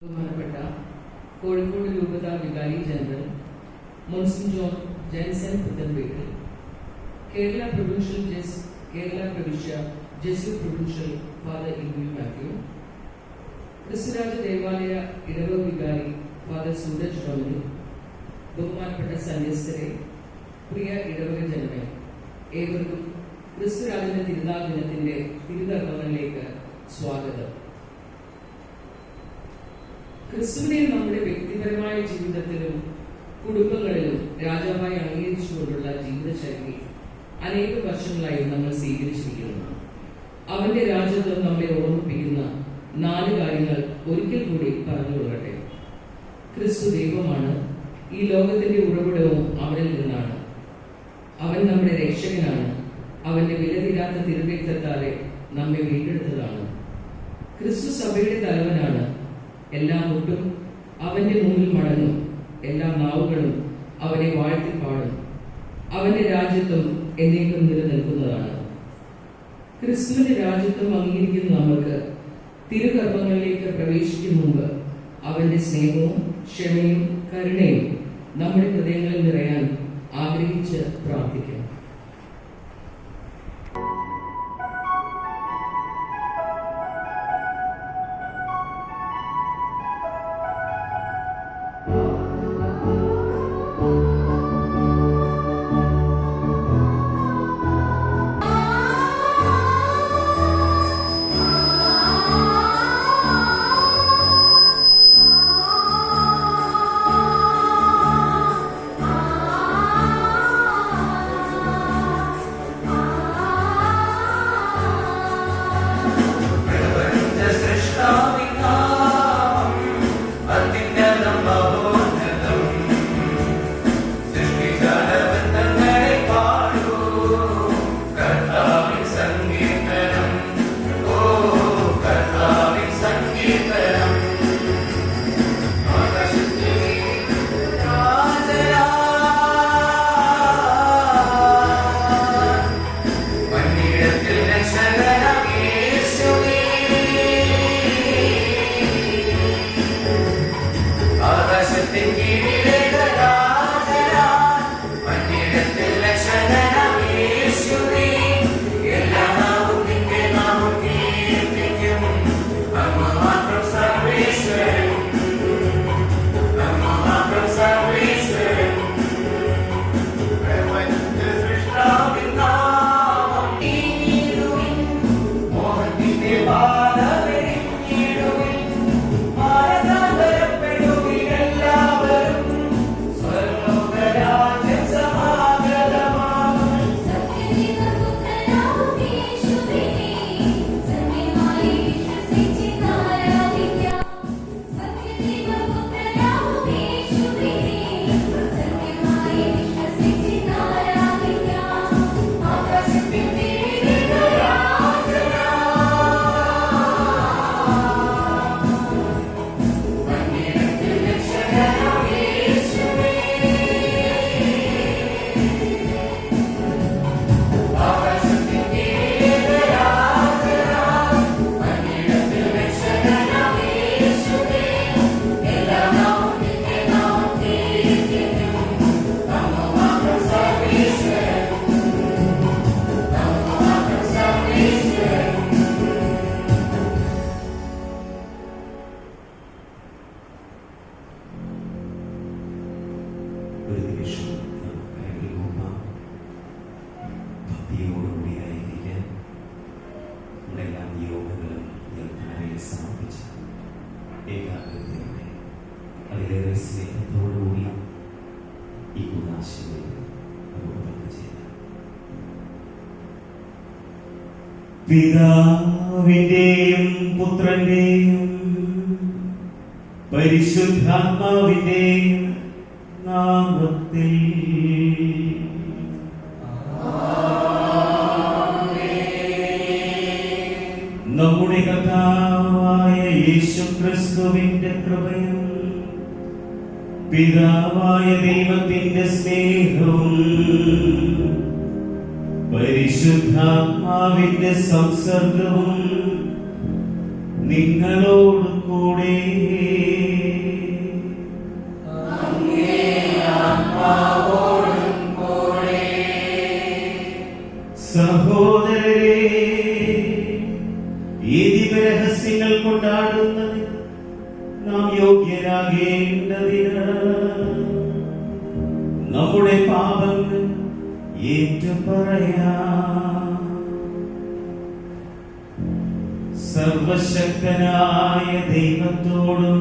ബഹുമാനപ്പെട്ട കോഴിക്കോട് രൂപത വികാരി ജനറൽ മോൺസിഞ്ഞോർ ജെൻസൺ പുത്തൻപേട്ടിൽ, കേരള പ്രവിശ്യ ജെസ്യു പ്രൊവിൻഷ്യൽ ഫാദർ ഇൻവി മാത്യു, ക്രിസ്തുരാജ ദേവാലയ ഇടവ വികാരി ഫാദർ സൂരജ് ഡൊമിനിക്, ബഹുമാനപ്പെട്ട സന്യസ്തരെ, പ്രിയ ഇടവക ജനമേ, ഏവർക്കും ക്രിസ്തുരാജന്റെ തിരുനാൾ ദിനത്തിന്റെ തിരുകർമ്മങ്ങളിലേക്ക് സ്വാഗതം. ക്രിസ്തുവിനെ നമ്മുടെ വ്യക്തിപരമായ ജീവിതത്തിലും കുടുംബങ്ങളിലും രാജാവായി അംഗീകരിച്ചുകൊണ്ടുള്ള ജീവിതശൈലി അനേക വർഷങ്ങളായി നമ്മൾ സ്വീകരിച്ചിരിക്കുന്നു. അവന്റെ രാജ്യത്വം നമ്മളെ ഓർമ്മിപ്പിക്കുന്ന 4 കാര്യങ്ങൾ ഒരിക്കൽ കൂടി പറഞ്ഞുകൊള്ളട്ടെ. ക്രിസ്തു ദൈവമാണ്. ഈ ലോകത്തിന്റെ ഉറവിടവും അവനിൽ നിന്നാണ്. അവൻ നമ്മുടെ രക്ഷകനാണ്. അവന്റെ വിലതീരാത്ത തിരുരക്തത്താലെ നമ്മെ വീണ്ടെടുത്തതാണ്. ക്രിസ്തു സഭയുടെ തലവനാണ്. എല്ലാ മുട്ടും അവന്റെ മുമ്പിൽ മടങ്ങും. എല്ലാ നാവുകളും അവനെ വാഴ്ത്തി പാടും. അവന്റെ രാജ്യത്വം എന്നേക്കും നിലനിൽക്കുന്നതാണ്. ക്രിസ്തുവിന്റെ രാജ്യത്വം അംഗീകരിക്കുന്ന നമ്മൾക്ക് തിരുകർമ്മങ്ങളിലേക്ക് പ്രവേശിക്കും മുമ്പ് അവന്റെ സ്നേഹവും ക്ഷമയും കരുണയും നമ്മുടെ ഹൃദയങ്ങളിൽ നിറയാൻ ആഗ്രഹിച്ച് പ്രാർത്ഥിക്കാം. പിതാവിന്റെയും പുത്രന്റെയും പരിശുദ്ധാത്മാവിന്റെയും നാമത്തിൽ നമ്മുടെ കർത്താവായ യേശുക്രിസ്തുവിന്റെ കൃപയും പിതാവായ ദൈവത്തിന്റെ സ്നേഹവും പരിശുദ്ധാത്മാവിന്റെ സംസർഗവും നിങ്ങളോട് കൂടെ. സഹോദരരെ, ഈ ദിവ്യരഹസ്യങ്ങൾ കൊണ്ടാടുന്നതിന് നാം യോഗ്യരാകേണ്ടതിന് നമ്മുടെ പാപങ്ങൾ ഏറ്റുപറയാം. സർവശക്തനായ ദൈവത്തോടും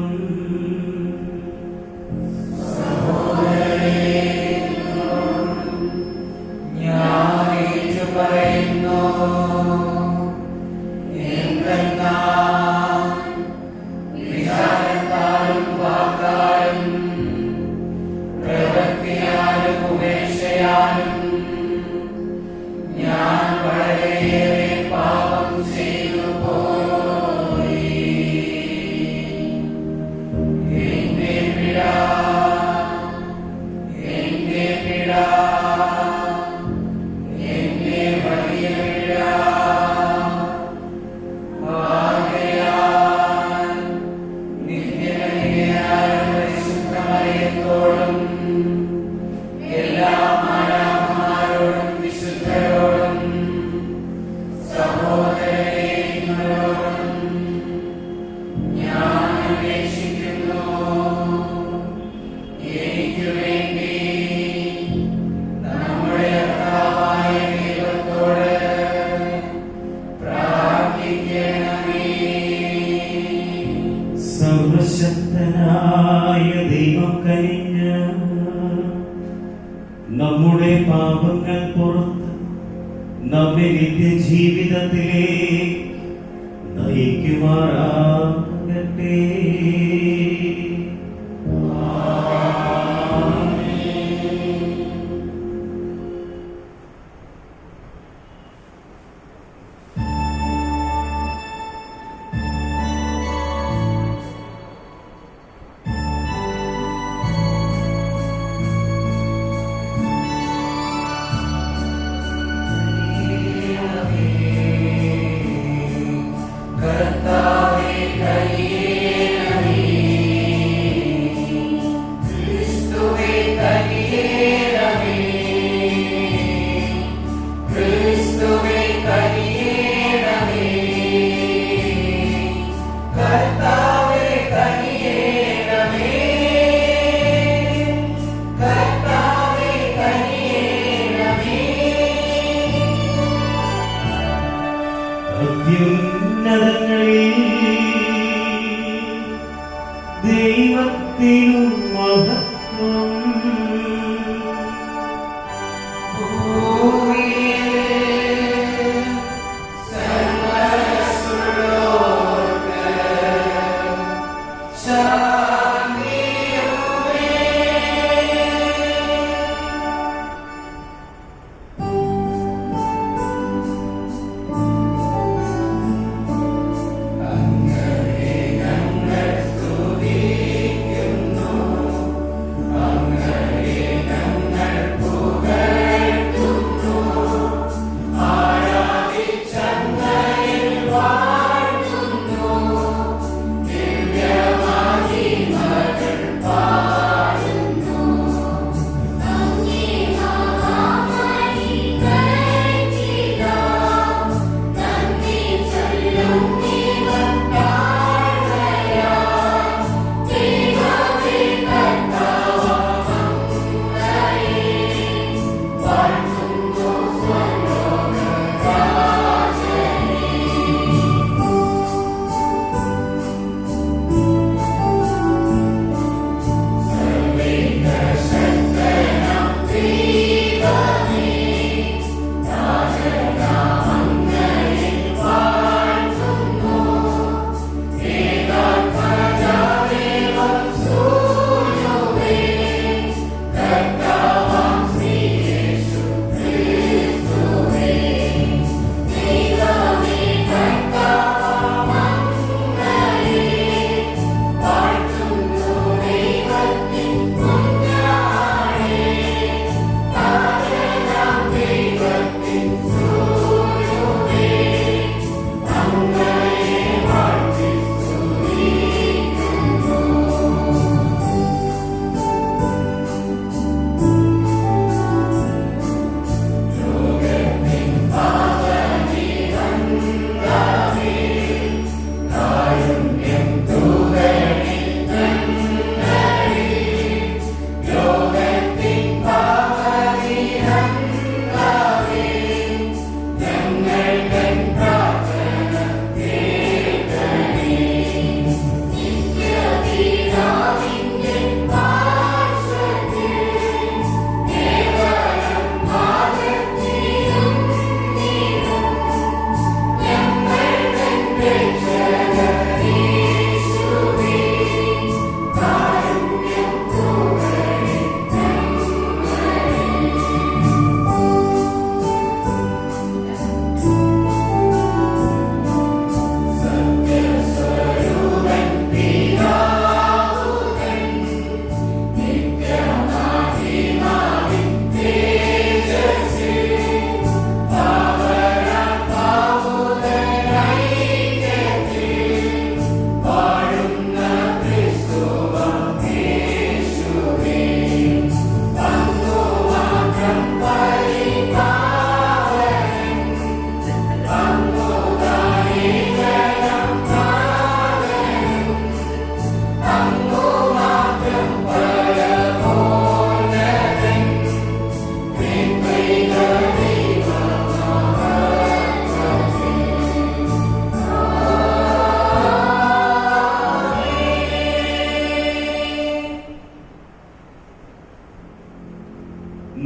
സർവശക്തനായ ദൈവം കനിഞ്ഞ് നമ്മുടെ പാപങ്ങൾ പുറത്ത് നമ്മെ നിത്യജീവിതത്തിലേക്ക് നയിക്കുമാറാകട്ടെ. അത്യുന്നതങ്ങളിൽ ദൈവത്തിനു മഹത്വം. Angare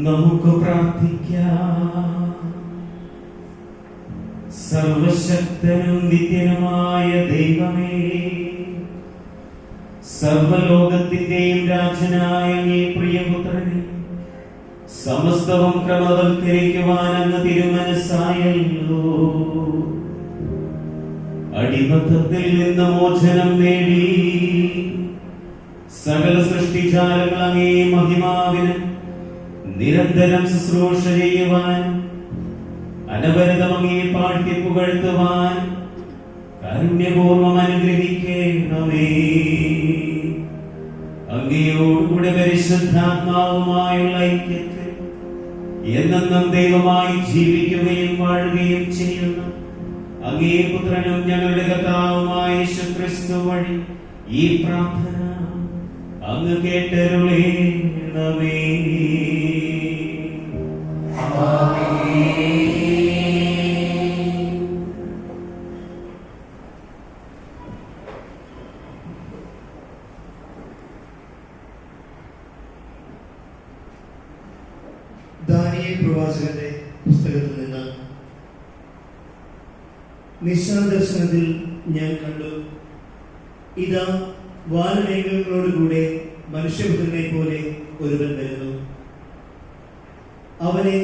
നമുക്ക് പ്രാർത്ഥിക്കാം. സർവശക്തനും നിത്യനുമായ ദൈവമേ, സർവലോകത്തിന്റെയും രാജനായ അങ്ങേ പ്രിയപുത്രനെ സമസ്തവും ക്രമവൽക്കരിക്കുവാൻ അങ്ങ് തിരുമനസ്സായല്ലോ. അടിമത്തത്തിൽ നിന്ന് മോചനം നേടി സകല സൃഷ്ടിജാലങ്ങൾ അങ്ങേ മഹിമാവിന് നിരന്തരം ശുശ്രൂഷ ചെയ്യുവാൻ, അനവരതം അങ്ങേ പാട്ടി പുകഴ്ത്തുവാൻ കാരുണ്യപൂർവം അനുഗ്രഹിക്കണമേ. അങ്ങയോടുകൂടെ പരിശുദ്ധാത്മാവുമായുള്ള ഐക്യത്തിൽ എന്നെന്നും ദൈവമായി ജീവിക്കുകയും വാഴുകയും ചെയ്യുന്ന അങ്ങേ പുത്രനും ഞങ്ങളുടെ കർത്താവുമായ യേശുക്രിസ്തു വഴി ഈ പ്രാർത്ഥന അങ്ങ് കേട്ടരുളേണമേ. ദാനിയേൽ പ്രവാചകന്റെ പുസ്തകത്തിൽ നിന്ന്. നിശാദർശനത്തിൽ ഞാൻ കണ്ടു, ഇതാ വാനമേഘങ്ങളോടുകൂടെ മനുഷ്യപുത്രനെ പോലെ ഒരുവൻ വരുന്നു. അവനെ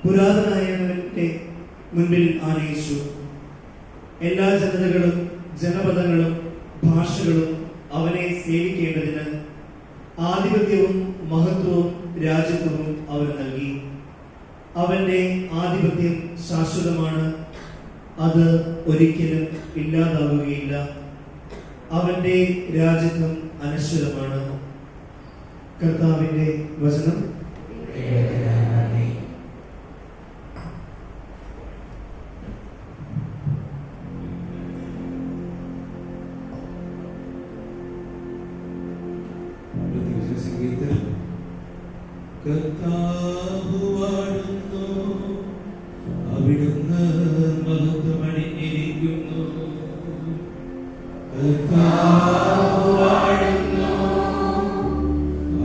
പുരാതനായവന്റെ മുൻപിൽ ആനയിച്ചു. എല്ലാ ജനതകളും ജനപദങ്ങളും ഭാഷകളും അവനെ സേവിക്കേണ്ടതിന് ആധിപത്യവും മഹത്വവും രാജ്യത്വവും അവന് നൽകി. അവന്റെ ആധിപത്യം ശാശ്വതമാണ്, അത് ഒരിക്കലും ഇല്ലാതാവുകയില്ല. അവന്റെ രാജ്യത്വം അനശ്വരമാണ്. കർത്താവിന്റെ വചനം. കർത്താവ് വാഴുന്നു, അവിടുന്ന് മഹത്വമണിഞ്ഞിരിക്കുന്നു. കർത്താവ് വാഴുന്നു,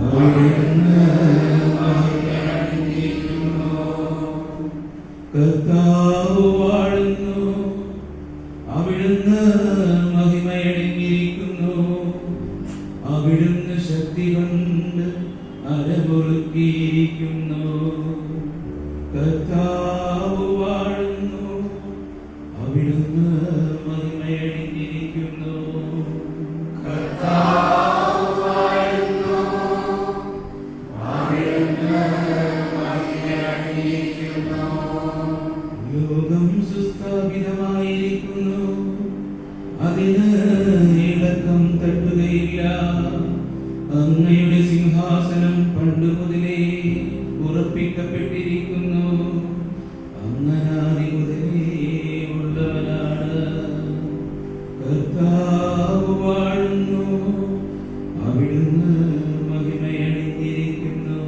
അവിടുന്ന് മഹത്വമണിഞ്ഞിരിക്കുന്നു. കർത്താവ് വാഴുന്നു, അവിടുന്ന് മഹിമയണിഞ്ഞിരിക്കുന്നു. അവിടുന്ന് ശക്തി കൊണ്ട് അരപൊറുക്കിയിരിക്കുന്നു. കർത്താവ് വാഴുന്നു, അവിടുന്ന് മഹിമയണിഞ്ഞിരിക്കുന്നു. കർത്താവ് വാഴുന്നു, അവിടുന്ന് മഹിമയണിഞ്ഞിരിക്കുന്നു. യോഗം സുസ്ഥാപിതമായിരിക്കുന്നു, അതിന് ഇളക്കം തട്ടുകയില്ല. അങ്ങയുടെ സിംഹാസനം പണ്ടു മുതലേ ഉറപ്പിക്കപ്പെട്ടിരിക്കുന്നു. അങ്ങനാദി മുതലേ ഉള്ളവനാണ്. കർത്താവ് വാഴുന്നു, അവിടുന്ന് മഹിമയണിഞ്ഞിരിക്കുന്നു.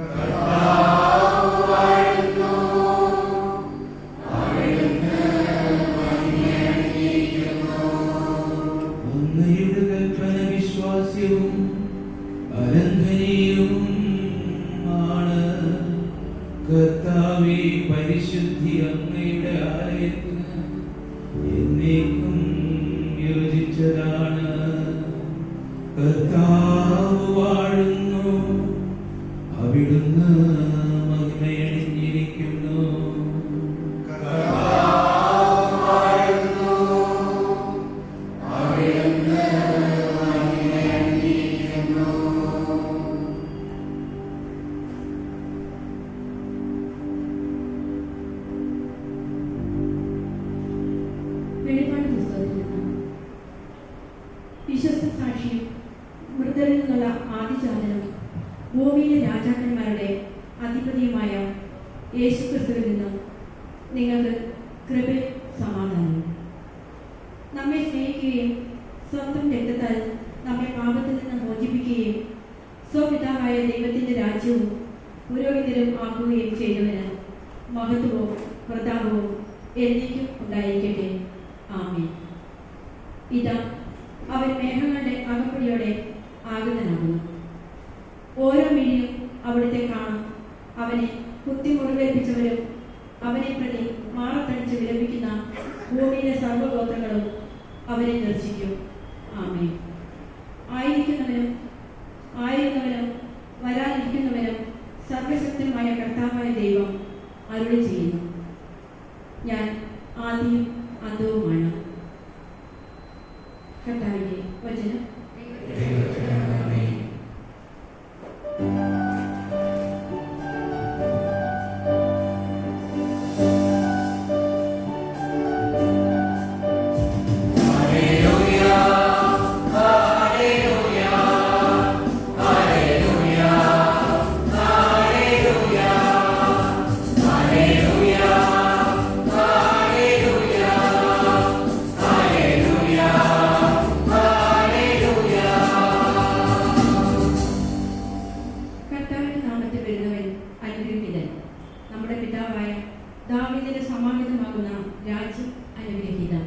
കർത്താവ് വാഴുന്നു, അവിടുന്ന് മഹിമയണിഞ്ഞിരിക്കുന്നു. അങ്ങയുടെ കൽപ്പന വിശ്വാസ്യവും അലംഘനീയവും ആണ്. കർത്താവേ, പരിശുദ്ധി അങ്ങയുടെ ആലയത്തിന് എന്നേക്കും യോജിച്ചതാണ്. കർത്താവ് വാഴുന്നു, അവിടുന്ന് മഹിമയണിഞ്ഞിരിക്കുന്നു. കർത്താവ് വാഴുന്നു, അവിടുന്ന് മഹിമയണിഞ്ഞിരിക്കുന്നു. വെളിപ്പാട് പുസ്തകത്തിൽ നിന്ന്. വിശ്വസ്ത സാക്ഷിയും മൃതരിൽ നിന്നുള്ള ആദിജാതനും ഭൂമിയിലെ രാജാക്കന്മാരുടെ അധിപതിയുമായ യേശുക്രിസ്തുവിൽ നിന്നും നിങ്ങൾക്ക് കൃപ സമാധാനം. നമ്മെ സ്നേഹിക്കുകയും സ്വന്തം രക്തത്താൽ നമ്മെ പാപത്തിൽ നിന്ന് മോചിപ്പിക്കുകയും സ്വപിതാവായ ദൈവത്തിന്റെ രാജ്യവും പുരോഹിതരും ആക്കുകയും ചെയ്തവന് മഹത്വവും പ്രതാപവും എന്നേക്കും ഉണ്ടായിരിക്കട്ടെ. ആമേൻ. ഇതാ അവൻ മേഘങ്ങളുടെ അകപ്പടിയോടെ ആഗതനാകുന്നു. ഓരോ മിഴിയും അവിടുത്തെ കാണും. അവനെ കുത്തി മുറിവേൽപ്പിച്ചവരും അവനെ പ്രതി മാറത്തടിച്ച് വിലപിക്കുന്ന ഭൂമിയിലെ സർവ്വഗോത്രങ്ങളും അവനെ ദർശിക്കും. ആമേൻ. ആയിരിക്കുന്നവനും ആയിരുന്നവനും വരാനിരിക്കുന്നവനും സർവശക്തനുമായ കർത്താവായ ദൈവം അരുളി ചെയ്യുന്നു, ഞാൻ ആദിയും അന്തവുമാണ്. കർത്താവിന്റെ വചനം. ദാവീദിന്റെ സമാഗതമാകുന്ന രാജ്യം അനുഗ്രഹീതം.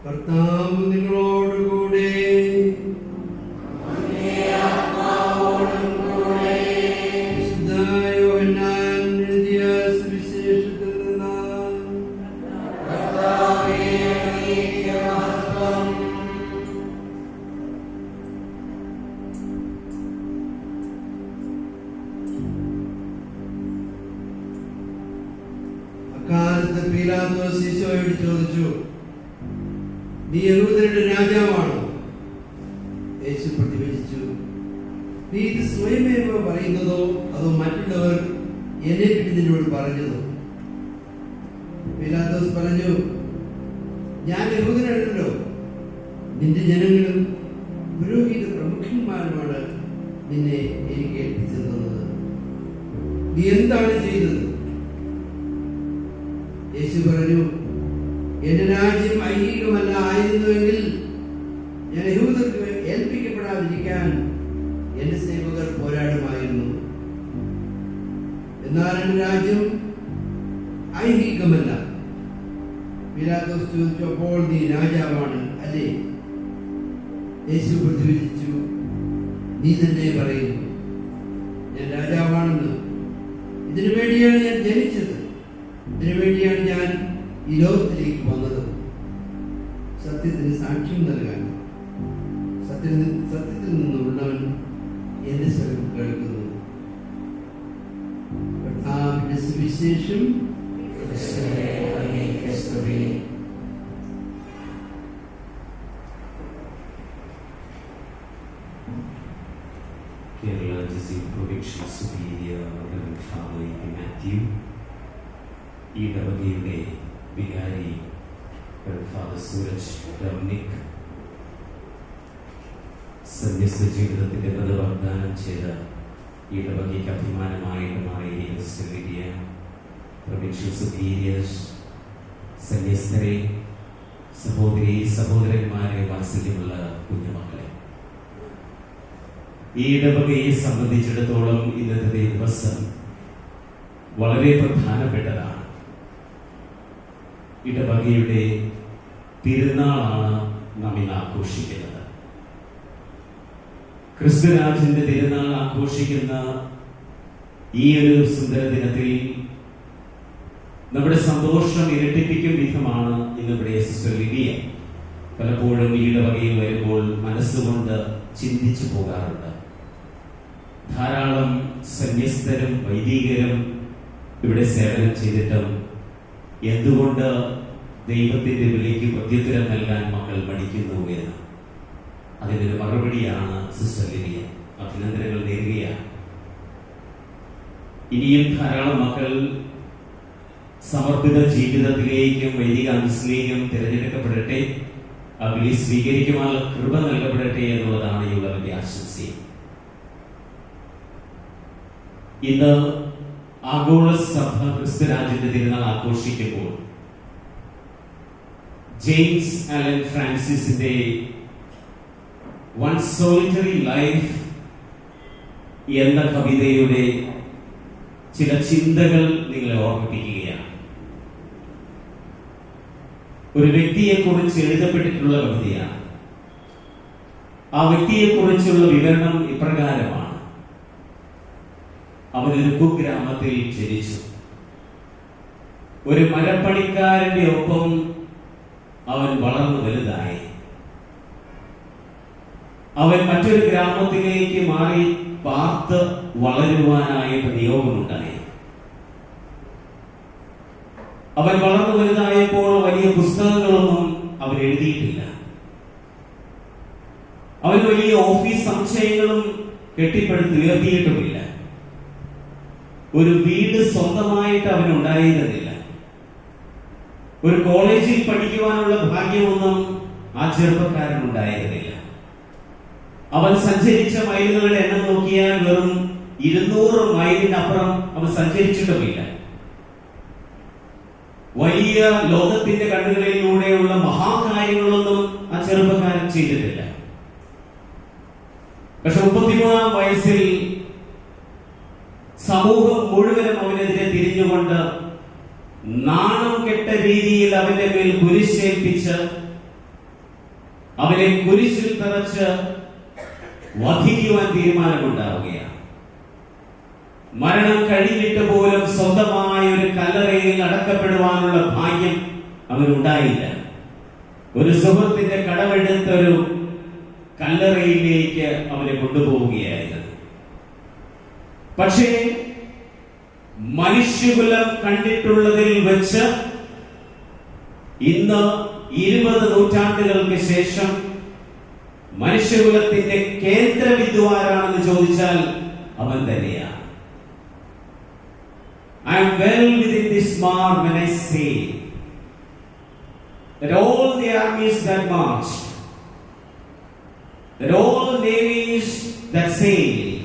കർത്താവ് നിങ്ങളോടുകൂടെ. വിശുദ്ധ യോഹന്നാൻ എഴുതിയ സുവിശേഷത്തിൽ നിന്ന്. അക്കാലത്ത് പീലാത്തോസ് ഈശോയോട് ചോദിച്ചു, നീ യഹൂദരുടെ രാജാവാണോ? യേശു പ്രതിവചിച്ചു, നീ ഇത് സ്വയമേവ പറയുന്നതോ അതോ മറ്റുള്ളവർ എന്നെ പറ്റി നിന്നോട് പറഞ്ഞതോ? പീലാത്തോസ് പറഞ്ഞു, ഞാൻ യഹൂദനല്ലല്ലോ. നിന്റെ ജനങ്ങളും പുരോഹിത പ്രമുഖന്മാരുമാണ് നിന്നെ എനിക്ക് ഏൽപ്പിച്ചു തന്നത്. നീ എന്താണ് ചെയ്തത്? യേശു പറഞ്ഞു, എന്റെ രാജ്യം ഐഹികമല്ല ആയിരുന്നുവെങ്കിൽ ഞാൻ യഹൂദർക്ക് ഏൽപ്പിക്കപ്പെടാതിരിക്കാൻ എന്റെ സേവകർ പോരാടുമായിരുന്നു. എന്നാൽ എന്റെ രാജ്യം ഐഹികമല്ല. പീലാത്തോസ് ചോദിച്ചു, അപ്പോൾ നീ രാജാവാണ് അല്ലേ? യേശു പ്രതിവചിച്ചു, നീ തന്നെ പറയുന്നു, ഞാൻ രാജാവാണെന്ന്. ഇതിനു വേണ്ടിയാണ് ഞാൻ ജനിച്ചത്, ഇതിനു വേണ്ടിയാണ് ഞാൻ ഈ ലോകത്തിലേക്ക് വന്നത്, സത്യത്തിന് സാക്ഷ്യം നൽകാൻ. സത്യത്തിൽ നിന്നുള്ളവൻ എന്റെ സ്വരം കേൾക്കുന്നു. കർത്താവിന്റെ സുവിശേഷം. Kerala District Provincial Superior Reverend Father Matthew, ഇടവകയുടെ വികാരി ഫാദർ സൂരജ് ഡൊമിനിക്, സന്യസ്ത ജീവിതത്തിന്റെ പ്രതിവാഗ്ദാനം ചെയ്ത ഇടവകയ്ക്ക് അഭിമാനമായിട്ട് മാറിയ സിസ്റ്റർ പ്രൊവിൻഷ്യൽ സുപ്പീരിയേഴ്സ്, സന്യസ്തരെ, സഹോദരി സഹോദരന്മാരെ, വാത്സല്യമുള്ള കുഞ്ഞുമക്കളെ, ഈ ഇടവകയെ സംബന്ധിച്ചിടത്തോളം ഇന്നത്തെ ദിവസം വളരെ പ്രധാനപ്പെട്ടതാണ്. ഇടവകയുടെ തിരുനാളാണ് നാം ഇന്ന് ആഘോഷിക്കുന്നത്. ക്രിസ്തുരാജന്റെ തിരുനാൾ ആഘോഷിക്കുന്ന ഈ ഒരു സുന്ദര ദിനത്തിൽ നമ്മുടെ സന്തോഷം ഇരട്ടിപ്പിക്കും വിധമാണ് ഇന്നിവിടെ സിസ്റ്റർ ലിഡിയ പലപ്പോഴും ഈ ഇടവകയിൽ വരുമ്പോൾ മനസ്സുകൊണ്ട് ചിന്തിച്ചു പോകാറുണ്ട്. ധാരാളം സന്യസ്തരും വൈദികരും ഇവിടെ സേവനം ചെയ്തിട്ടും എന്തുകൊണ്ട് ദൈവത്തിന്റെ വിളിക്ക് പ്രത്യുത്തരം നൽകാൻ മക്കൾ മടിക്കുന്നു എന്ന്. അതിനൊരു മറുപടിയാണ് സിസ്റ്റർ ലിഡിയ. അഭിനന്ദനങ്ങൾ നേരുകയാണ്. ഇനിയും ധാരാളം മക്കൾ സമർപ്പിത ജീവിതത്തിലേക്കും വൈദിക അംശത്തിലേക്കും തിരഞ്ഞെടുക്കപ്പെടട്ടെ, ആ വിളി സ്വീകരിക്കുവാനുള്ള കൃപ നൽകപ്പെടട്ടെ എന്നുള്ളതാണ് ഈ ഉള്ളവന്റെ ആശംസയും. ഇന്ന് ആഗോള സഭ ക്രിസ്തുരാജ്യത്തിന്റെ തിരുനാൾ ആഘോഷിക്കുമ്പോൾ ജെയിംസ് അലൻ ഫ്രാൻസിസിന്റെ വൺ സോളിറ്ററി ലൈഫ് എന്ന കവിതയുടെ ചില ചിന്തകൾ നിങ്ങളെ ഓർമ്മിപ്പിക്കുകയാണ്. ഒരു വ്യക്തിയെക്കുറിച്ച് എഴുതപ്പെട്ടിട്ടുള്ള കവിതയാണ്. ആ വ്യക്തിയെക്കുറിച്ചുള്ള വിവരണം ഇപ്രകാരമാണ്: അവനൊരു കുഗ്രാമത്തിൽ ജനിച്ചു. ഒരു മരപ്പണിക്കാരന്റെ ഒപ്പം അവൻ വളർന്നു വലുതായി. അവൻ മറ്റൊരു ഗ്രാമത്തിലേക്ക് മാറി പാർത്ത് വളരുവാനായിട്ട് നിയോഗമുണ്ടായി. അവൻ വളർന്നു വലുതായപ്പോൾ വലിയ പുസ്തകങ്ങളൊന്നും അവൻ എഴുതിയിട്ടില്ല. അവൻ വലിയ ഓഫീസ് സമുച്ചയങ്ങളും കെട്ടിപ്പടുത്തുയർത്തിയിട്ടുമില്ല. ഒരു വീട് സ്വന്തമായിട്ട് അവനുണ്ടായിരുന്നില്ല. ഒരു കോളേജിൽ പഠിക്കുവാനുള്ള ഭാഗ്യമൊന്നും ആ ചെറുപ്പക്കാരൻ ഉണ്ടായിരുന്നില്ല. അവൻ സഞ്ചരിച്ച മൈലുകളുടെ എണ്ണം നോക്കിയാൽ വെറും 200 മൈലിനപ്പുറം അവൻ സഞ്ചരിച്ചിട്ടുമില്ല. വലിയ ലോകത്തിന്റെ കണ്ണുകളിലൂടെയുള്ള മഹാകാര്യങ്ങളൊന്നും ആ ചെറുപ്പക്കാരൻ ചെയ്തിട്ടില്ല. പക്ഷെ 33-ാം വയസ്സിൽ സമൂഹം മുഴുവനും അവനെതിരെ തിരിഞ്ഞുകൊണ്ട് നാണം കെട്ട രീതിയിൽ അവന്റെ മേൽ കുരിശേൽപ്പിച്ച് അവനെ കുരിശിൽ തറച്ച് വധിക്കുവാൻ തീരുമാനമുണ്ടാവുകയാണ്. മരണം കഴിഞ്ഞിട്ട് പോലും സ്വന്തമായ ഒരു കല്ലറയിൽ അടക്കപ്പെടുവാനുള്ള ഭാഗ്യം അവനുണ്ടായില്ല. ഒരു സുഹൃത്തിന്റെ കടമെടുത്ത ഒരു കല്ലറയിലേക്ക് അവനെ കൊണ്ടുപോവുകയായിരുന്നു. പക്ഷേ മനുഷ്യകുലം കണ്ടിട്ടുള്ളതിൽ വെച്ച് ഇന്ന് 20 നൂറ്റാണ്ടുകൾക്ക് ശേഷം മനുഷ്യകുലത്തിന്റെ കേന്ദ്രബിന്ദുവാരാണെന്ന് ചോദിച്ചാൽ അവൻ തന്നെയാണ്. I am well within this mark when I say that all the armies that marched, that all navies that sailed,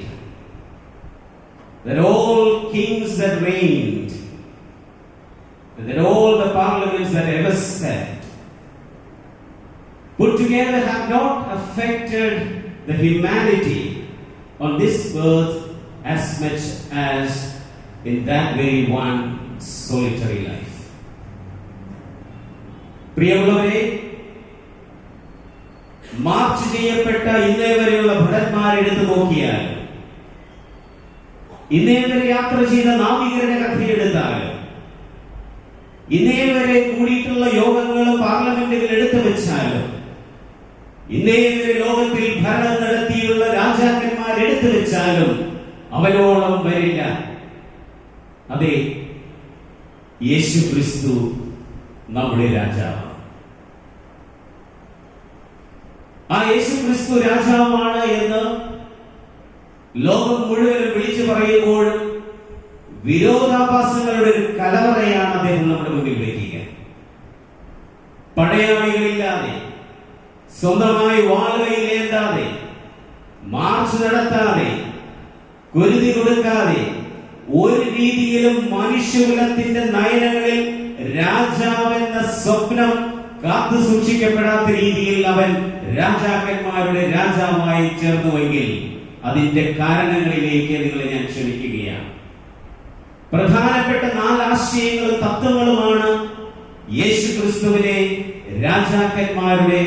that all kings that reigned, that all the parliaments that ever sat, put together have not affected the humanity on this earth as much as in that very one solitary life. പ്രിയമുള്ളവരെ, March ചെയ്യപ്പെട്ട ഇന്നേ വരെയുള്ള ഭടന്മാരെടുത്ത് നോക്കിയാൽ, ഇന്നേ വരെ യാത്ര ചെയ്ത നാവികരുടെ കഥയെടുത്താലും, ഇന്നേ വരെ കൂടിയിട്ടുള്ള യോഗങ്ങളും പാർലമെന്റുകൾ എടുത്തു വെച്ചാലും, ഇന്നേ വരെ ലോകത്തിൽ ഭരണം നടത്തിയുള്ള രാജാക്കന്മാരെടുത്തു വെച്ചാലും അവരോളം വരില്ല. അതെ, യേശു ക്രിസ്തു നമ്മുടെ രാജാവ്. ആ യേശു ക്രിസ്തു രാജാവാണ് എന്ന് ലോകം മുഴുവനും വിളിച്ചു പറയുമ്പോഴും വിരോധാഭാസങ്ങളുടെ ഒരു കലവറയാണ് അദ്ദേഹം നമ്മുടെ മുന്നിൽ വയ്ക്കുക. പടയാളികളില്ലാതെ, സ്വന്തമായി വാളുകളിലേന്താതെ, മാർച്ച് നടത്താതെ, കുരുതി കൊടുക്കാതെ, ഒരു രീതിയിലും മനുഷ്യകുലത്തിന്റെ നയനങ്ങളിൽ രാജാവെന്ന സ്വപ്നം കാത്തു സൂക്ഷിക്കപ്പെടാത്ത രീതിയിൽ അവൻ രാജാക്കന്മാരുടെ രാജാവായി ചേർന്നുവെങ്കിൽ അതിന്റെ കാരണങ്ങളിലേക്ക് നിങ്ങളെ ഞാൻ ക്ഷണിക്കുകയാണ്. പ്രധാനപ്പെട്ട 4 ആശയങ്ങളും തത്വങ്ങളുമാണ് യേശു ക്രിസ്തുവിനെ രാജാക്കന്മാരുടെ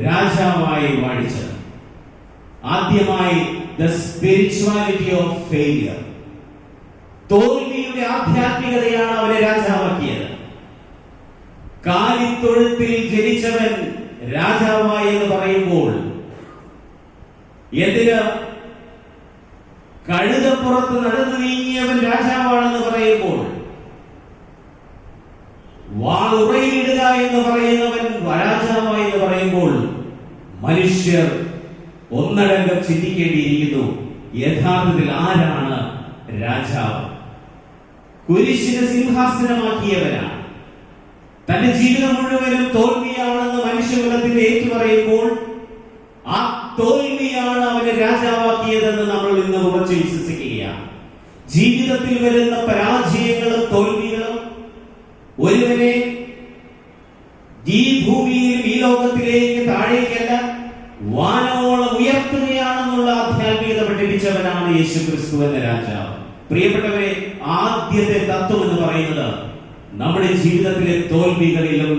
രാജാവായി വാഴിച്ചത്. ആദ്യമായി ദ സ്പിരിച്വാലിറ്റി ഓഫ് ഫെയിലിയർ, തോൽവിയുടെ ആധ്യാത്മികതയാണ് അവനെ രാജാവാക്കിയത്. കാലിത്തൊഴുത്തിൽ ജനിച്ചവൻ രാജാവായി എന്ന് പറയുമ്പോൾ, എന്തിന് കഴുതപ്പുറത്ത് നടന്നു നീങ്ങിയവൻ രാജാവാണെന്ന് പറയുമ്പോൾ, വാളുറയിലിടുക എന്ന് പറയുന്നവൻ രാജാവായി എന്ന് പറയുമ്പോൾ, മനുഷ്യർ ഒന്നടങ്കം ചിന്തിക്കേണ്ടിയിരിക്കുന്നു, യഥാർത്ഥത്തിൽ ആരാണ് രാജാവ്? കുരിശിനെ സിംഹാസനമാക്കിയവനാണ്. തന്റെ ജീവിതം മുഴുവനും തോൽവിയാണെന്ന് മനുഷ്യകുലത്തിന്റെ ഏറ്റുപറയുമ്പോൾ ആ തോൽവിയാണ് അവനെ രാജാവാക്കിയതെന്ന് നമ്മൾ ഇന്ന് ഉറച്ചു വിശ്വസിക്കുകയാണ്. ജീവിതത്തിൽ വരുന്ന പരാജയങ്ങളും തോൽവികളും ഒരുവനെ ഈ ഭൂമിയിൽ ഈ ലോകത്തിലേക്ക് താഴേക്കല്ല വാനോളം ഉയർത്തുകയാണെന്നുള്ള ആധ്യാത്മികത പഠിപ്പിച്ചവനാണ് യേശു ക്രിസ്തു എന്ന രാജാവ്. പ്രിയപ്പെട്ടവരെ, ആദ്യത്തെ തത്വം എന്ന് പറയുന്നത് നമ്മുടെ ജീവിതത്തിലെ തോൽവികളിലും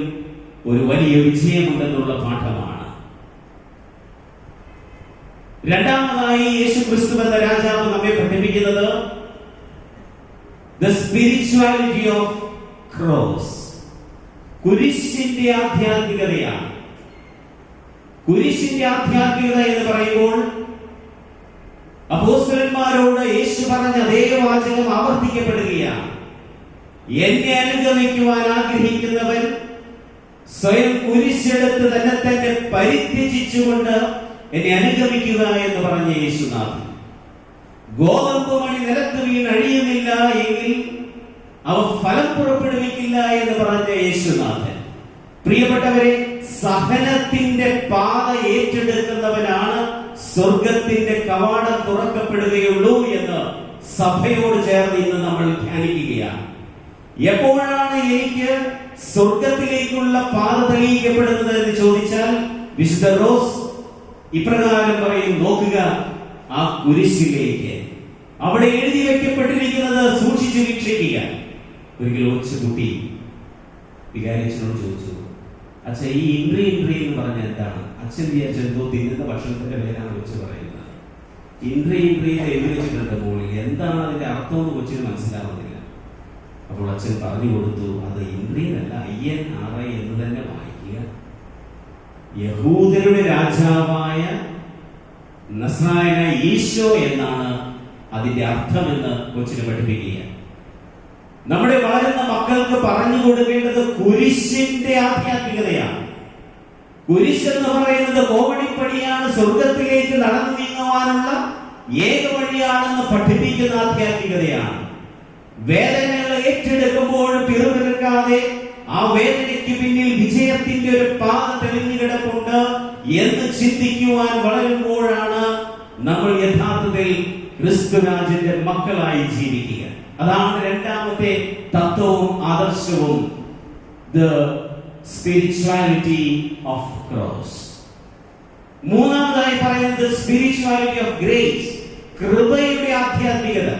ഒരു വലിയ വിജയമുണ്ടെന്നുള്ള പാഠമാണ്. രണ്ടാമതായി യേശു ക്രിസ്തു എന്ന രാജാവ് നമ്മെ പഠിപ്പിക്കുന്നത് the spirituality of cross, കുരിശിന്റെ ആധ്യാത്മികതയാണ്. കുരിശിന്റെ ആധ്യാത്മികത എന്ന് പറയുമ്പോൾ അപ്പോസ്തലന്മാരോട് യേശു പറഞ്ഞ അതേ വാചകം ആവർത്തിക്കപ്പെടുകയാണ്. എന്നെ അനുഗമിക്കുവാൻ ആഗ്രഹിക്കുന്നവൻ സ്വയം കുരിശെടുത്ത് തന്നെ പരിത്യജിച്ചുകൊണ്ട് എന്നെ അനുഗമിക്കുക എന്ന് പറഞ്ഞ യേശുനാഥൻ. ഗോതമ്പ് മണി നിലത്ത് വീണ് അഴിയുന്നില്ല എങ്കിൽ അവ ഫലം പുറപ്പെടുവിക്കില്ല എന്ന് പറഞ്ഞ യേശുനാഥൻ. പ്രിയപ്പെട്ടവരെ, സഹനത്തിന്റെ പാത ഏറ്റെടുക്കുന്നവനാണ് സ്വർഗത്തിന്റെ കവാടം തുറക്കപ്പെടുകയുള്ളൂ എന്ന് സഭയോട് ചേർന്ന് ഇന്ന് നമ്മൾ ധ്യാനിക്കുകയാണ്. എപ്പോഴാണ് എനിക്ക് സ്വർഗത്തിലേക്കുള്ള പാത തെളിയിക്കപ്പെടുന്നത് എന്ന് ചോദിച്ചാൽ വിശുദ്ധ റോസ് ഇപ്രകാരം പറയും, നോക്കുക ആ കുരിശിലേക്ക്. അവിടെ എഴുതി വെക്കപ്പെട്ടിരിക്കുന്നത് സൂക്ഷിച്ചു വീക്ഷിക്കുക. ഒരിക്കൽ കൊച്ചു കുട്ടി വികാരിച്ചനോട് ചോദിച്ചു, അച്ഛൻ ഈ ഇൻട്രി എന്ന് പറഞ്ഞ എന്താണ്? അച്ഛൻ വിചാരിച്ച എന്തോ തിന്നുന്ന ഭക്ഷണത്തിന്റെ പേരാണ് വെച്ച് പറയുന്നത്. ഇൻട്രി എഴുതി വെച്ചിട്ടുണ്ട് മുകളിൽ, എന്താണ് അതിന്റെ അർത്ഥം എന്ന് കൊച്ചിന് മനസ്സിലാവുന്നില്ല. അപ്പോൾ അച്ഛൻ പറഞ്ഞു കൊടുത്തു, അത് ഇൻട്രീനല്ല, INRI എന്ന് തന്നെ വായിക്കുക. യഹൂദരുടെ രാജാവായ നസ്രായനായ ഈശോ എന്നാണ് അതിന്റെ അർത്ഥമെന്ന് കൊച്ചിനെ പഠിപ്പിക്കുക. നമ്മുടെ വളരുന്ന മക്കൾക്ക് പറഞ്ഞു കൊടുക്കേണ്ടത് കുരിശിന്റെ ആധ്യാത്മികതയാണ്. കുരിശ് എന്ന് പറയുന്നത് കോമഡിപ്പടിയാണ്, സ്വർഗത്തിലേക്ക് നടന്നു നീങ്ങുവാനുള്ള ഏക വഴിയാണെന്ന് പഠിപ്പിക്കുന്ന ആധ്യാത്മികതയാണ്. വേദനകൾ ഏറ്റെടുക്കുമ്പോൾ പിറുപിറുക്കാതെ ആ വേദനയ്ക്ക് പിന്നിൽ വിജയത്തിന്റെ ഒരു പാത തെളിഞ്ഞു കിടപ്പുണ്ട് എന്ന് ചിന്തിക്കുവാൻ വളരുമ്പോഴാണ് നമ്മൾ യഥാർത്ഥത്തിൽ ക്രിസ്തുരാജന്റെ മക്കളായി ജീവിക്കുക. അതാണ് രണ്ടാമത്തെ തത്വവും ആദർശവും, the spirituality of cross. മൂന്നാമതായി പറയുന്നത് spirituality of grace, കൃപയുടെ ആധ്യാത്മികത.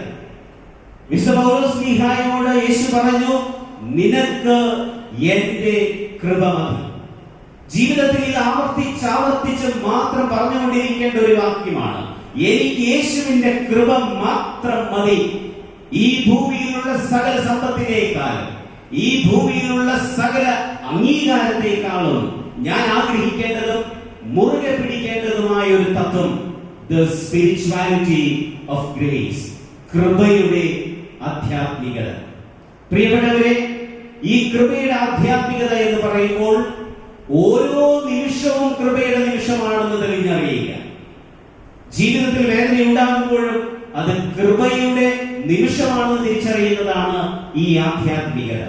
വിശുദ്ധ പൗലോസ് ശ്ലീഹായോട് യേശു പറഞ്ഞു, നിനക്ക് എന്റെ കൃപ മതി. ജീവിതത്തിൽ ഇത് ആവർത്തിച്ച് മാത്രം പറഞ്ഞുകൊണ്ടിരിക്കേണ്ട ഒരു വാക്യമാണ്. എനിക്ക് യേശുവിന്റെ കൃപ മാത്രം മതി. ഈ ഭൂമിയിലുള്ള സകല സമ്പത്തിനേക്കാളും ഈ ഭൂമിയിലുള്ള സകല അംഗീകാരത്തെക്കാളും ഞാൻ ആഗ്രഹിക്കേണ്ടതും മുറുകെ പിടിക്കേണ്ടതുമായ ഒരു തത്വം, the spirituality of grace, കൃപയുടെ ആധ്യാത്മികത. പ്രിയപ്പെട്ടവരെ, ഈ കൃപയുടെ ആധ്യാത്മികത എന്ന് പറയുമ്പോൾ ഓരോ നിമിഷവും കൃപയുടെ നിമിഷമാണെന്ന് തെളിഞ്ഞറിയുക. ജീവിതത്തിൽ വേദന ഉണ്ടാകുമ്പോഴും അത് കൃപയുടെ നിമിഷമാണെന്ന് തിരിച്ചറിയുന്നതാണ് ഈ ആധ്യാത്മികത.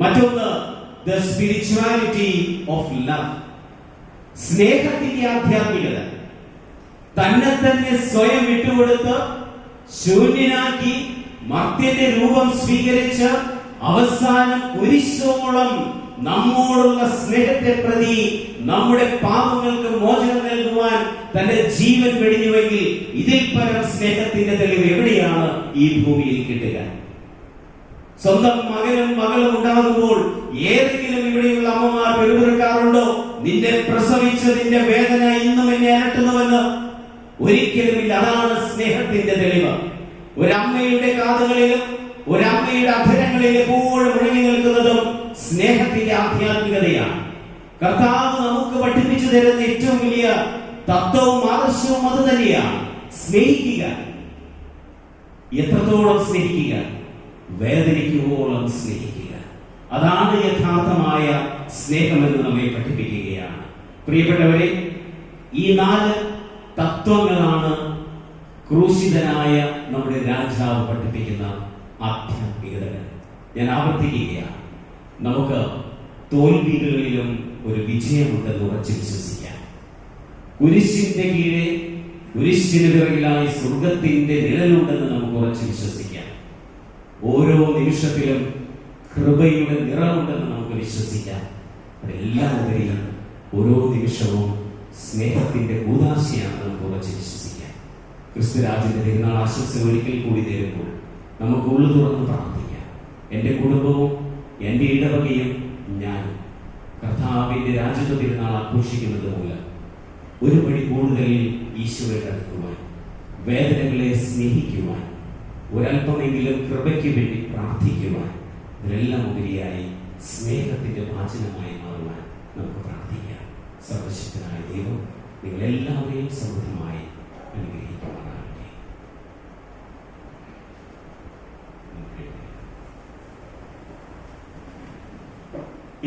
മറ്റൊന്ന്, the spirituality of love, സ്നേഹത്തിന്റെ ആധ്യാത്മികത. തന്നെ സ്വയം വിട്ടുകൊടുത്ത് ശൂന്യനാക്കി മർത്യന്റെ രൂപം സ്വീകരിച്ച് അവസാനം കുരിശോളം നമ്മോടുള്ള സ്നേഹത്തെ പ്രതി നമ്മുടെ പാപങ്ങൾക്ക് മോചനം നൽകുവാൻ തന്റെ ജീവൻ വെടിഞ്ഞുവെങ്കിൽ ഇതിൽ പരം സ്നേഹത്തിന്റെ തെളിവ് എവിടെയാണ് ഈ ഭൂമിയിൽ കിട്ടുക? സ്വന്തം മകനും മകളും ഉണ്ടാകുമ്പോൾ ഏതെങ്കിലും ഇവിടെയുള്ള അമ്മമാർ പെരുപിറുക്കാറുണ്ടോ, നിന്നെ പ്രസവിച്ചതിന്റെ വേദന ഇന്നും എന്നെ അലട്ടുന്നുവെന്ന്? ഒരിക്കലുമില്ല. അതാണ് സ്നേഹത്തിന്റെ തെളിവ്. ഒരമ്മയുടെ കാതുകളിലും ഒരമ്മയുടെ അധരങ്ങളിൽ എപ്പോഴും മുഴങ്ങി നിൽക്കുന്നതും സ്നേഹത്തിന്റെ ആധ്യാത്മികതയാണ്. കർത്താവ് നമുക്ക് പഠിപ്പിച്ചു തരുന്ന ഏറ്റവും വലിയ തത്വവും ആദർശവും അത് തന്നെയാണ്. സ്നേഹിക്കുക. എത്രത്തോളം സ്നേഹിക്കുക? വേദനിക്കുവോളം സ്നേഹിക്കുക. അതാണ് യഥാർത്ഥമായ സ്നേഹമെന്ന് നമ്മെ പഠിപ്പിക്കുകയാണ്. പ്രിയപ്പെട്ടവരെ, ഈ 4 തത്വങ്ങളാണ് ക്രൂശിതനായ നമ്മുടെ രാജാവ് പഠിപ്പിക്കുന്ന ആധ്യാത്മികതകൾ. ഞാൻ ആവർത്തിക്കുകയാണ്, നമുക്ക് തോൽവികളിലും ഒരു വിജയമുണ്ടെന്ന് ഉറച്ചു വിശ്വസിക്കാം. കുരിശിന്റെ കീഴെ കുരിശിന് പിറകിലായി സ്വർഗത്തിന്റെ നിഴലുണ്ടെന്ന് നമുക്ക് ഉറച്ചു വിശ്വസിക്കാം. ഓരോ നിമിഷത്തിലും കൃപയുടെ നിറമുണ്ടെന്ന് നമുക്ക് വിശ്വസിക്കാം. അതെല്ലാം ഉപരി ഓരോ നിമിഷവും സ്നേഹത്തിന്റെ കൂദാശയാണ് നമുക്ക് ഉറച്ചു വിശ്വസിക്കാം. ക്രിസ്തുരാജ്യത്തിന്റെ തിരുനാൾ ആശംസകൾ ഒരിക്കൽ കൂടി നേരുമ്പോൾ നമുക്ക് ഉള്ളു തുറന്ന് പ്രാർത്ഥിക്കാം. എൻ്റെ കുടുംബവും എൻ്റെ ഇടവകയും ഞാനും കർത്താവിന്റെ രാജ്യത്വ തിരുനാൾ ആഘോഷിക്കുന്നത് മൂലം ഒരു പടി കൂടുതൽ ഈശോയെ അടുക്കുവാൻ, വേദനകളെ സ്നേഹിക്കുവാൻ, ഒരല്പമെങ്കിലും കൃപയ്ക്ക് വേണ്ടി പ്രാർത്ഥിക്കുവാൻ, ഇതിനെല്ലാം ഉപരിയായി സ്നേഹത്തിന്റെ വാചനമായി മാറുവാൻ നമുക്ക് പ്രാർത്ഥിക്കാം. സർവശക്തനായ ദൈവം നിങ്ങളെല്ലാവരെയും സമൃദ്ധമായി അനുഗ്രഹിക്കുവാനാകട്ടെ.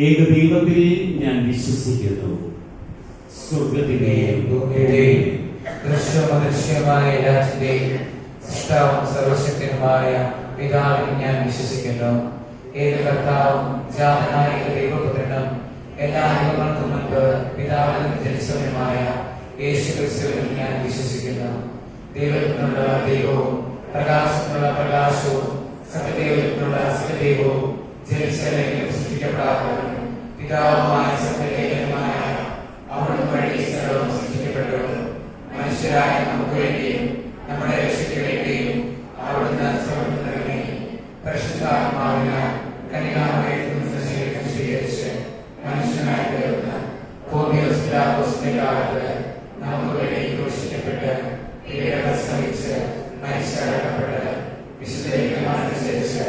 ഏകദൈവത്തിൽ ഞാൻ വിശ്വസിക്കുന്നു. സ്വർഗത്തിന്റെയും ഭൂമിയുടെയും ദൃശ്യമദൃശ്യമായ എല്ലാറ്റിന്റെയും സൃഷ്ടാവും സർവശക്തനുമായ പിതാവിൽ ഞാൻ വിശ്വസിക്കുന്നു. ഏത് കർത്താവും ജാതനായ ദൈവപുത്രനും എല്ലാ യുഗങ്ങൾക്കും മുൻപ് പിതാവിൽ നിന്ന് ജനിച്ചവനുമായ യേശുക്രിസ്തുവിൽ ഞാൻ വിശ്വസിക്കുന്നു. ദൈവത്തിനുള്ള ദൈവവും പ്രകാശത്തിനുള്ള പ്രകാശവും സത്യദൈവത്തിനുള്ള സത്യദൈവവും ജനിച്ചവരെയും സൃഷ്ടിക്കപ്പെടാത്തവനും പിതാവുമായ സത്യദൈവമായ അവിടുന്ന് വഴി സർവ്വം സൃഷ്ടിക്കപ്പെട്ടു. മനുഷ്യരായ നമുക്ക് വേണ്ടിയും നമ്മുടെ രക്ഷയ്ക്ക് വേണ്ടിയും അവിടുന്ന് സ്വർഗ്ഗത്തിൽ നിറങ്ങി പരിശുദ്ധാത്മാവിനാൽ കന്യകാമറിയത്തിൽ നിന്ന് ശരീരം സ്വീകരിച്ച് മനുഷ്യനായി തീർന്ന് പോന്തിയോസ് പിലാത്തോസിന്റെ കാലത്ത് നമുക്ക് വേണ്ടി ക്രൂശിക്കപ്പെട്ട് പീഡകൾ സഹിച്ച് മരിച്ചടക്കപ്പെട്ട് വിശുദ്ധീകരണമനുസരിച്ച്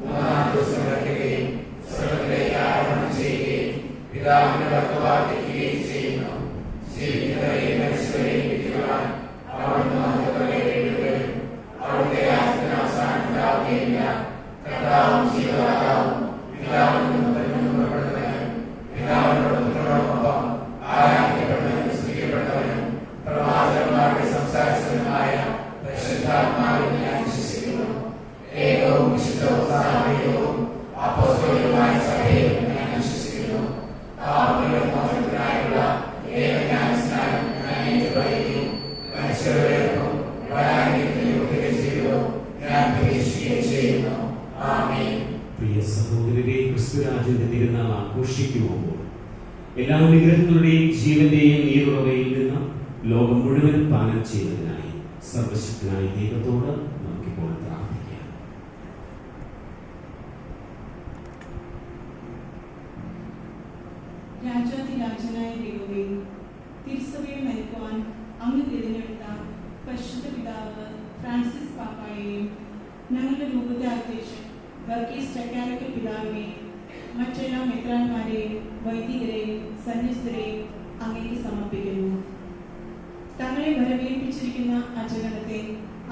മൂന്നാം ദിവസം ഉറക്കുകയും സ്വർഗ്ഗത്തിലേക്ക് ആരോഹണം ചെയ്യുകയും പിതാവിന്റെ വലത്തുഭാഗത്തിരിക്കുകയും ചെയ്യുന്നു. ജീവിക്കുന്നവരെയും മരിച്ചവരെയും വിധിക്കുവാൻ അവിടുന്ന് നമുക്ക് കഴിയുകയും അവിടുത്തെ രാജ്യത്തിന് അവസാനം ഉണ്ടാവുകയില്ല. കർത്താവും ജീവദാതാവും പിതാവിൽ നിന്നും പുറപ്പെടുന്നവനും പിതാവിനോട് പുത്രനോടൊപ്പം ആരാധിക്കപ്പെടുന്നവനും സ്തുതിക്കപ്പെടുന്നവനും പ്രവാചകന്മാരുടെ സംസാരിച്ചവനുമായ പരിശുദ്ധാത്മാവിൽ ഞാൻ വിശ്വസിക്കുന്നു. ഏകവും വിശുദ്ധവും സാമൂഹികവും അപ്പോസ്തലികവുമായ സഭയിൽ ഞാൻ വിശ്വസിക്കുന്നു. പാപങ്ങളുടെ മോചനത്തിനായുള്ള ഏകജ്ഞാനസ്നാനം ഞാൻ ഏറ്റുപറയുകയും മനുഷ്യരുടെയും വരാനിരിക്കുന്ന ജീവിതവും ഞാൻ പ്രതീക്ഷിക്കുകയും ചെയ്യുന്നു. ആമേൻ. പ്രിയ സഹോദരരെ, ക്രിസ്തുരാജ്യത്തിന്റെ തിരുനാൾ ആഘോഷിക്കുമ്പോൾ എല്ലാ അനുഗ്രഹങ്ങളുടെയും ജീവന്റെയും നീരുറവയിൽ നിന്ന് ലോകം മുഴുവൻ പാനം ചെയ്യുന്നതിനായി സർവശക്തനായ ദൈവത്തോട് നമുക്കിപ്പോൾ പ്രാർത്ഥിക്കാം. രാജാതിരാജനായ ദൈവമേ, തിരുസഭയെ നയിക്കുവാൻ അങ്ങ് തിരഞ്ഞെടുത്ത പരിശുദ്ധ പിതാവ് ഫ്രാൻസിസ് പാപ്പായെയും ഞങ്ങളുടെ രൂപത്തെ അധ്യക്ഷൻ വർഗീസ് ചക്കാലക്കൽ പിതാവിനെയും മറ്റെല്ലാ മെത്രാന്മാരെയും വൈദികരെയും സന്യസ്തരെയും അങ്ങേക്ക് സമർപ്പിക്കുന്നു. തങ്ങളെ വരവേൽപ്പിച്ചിരിക്കുന്ന അജഗണത്തെ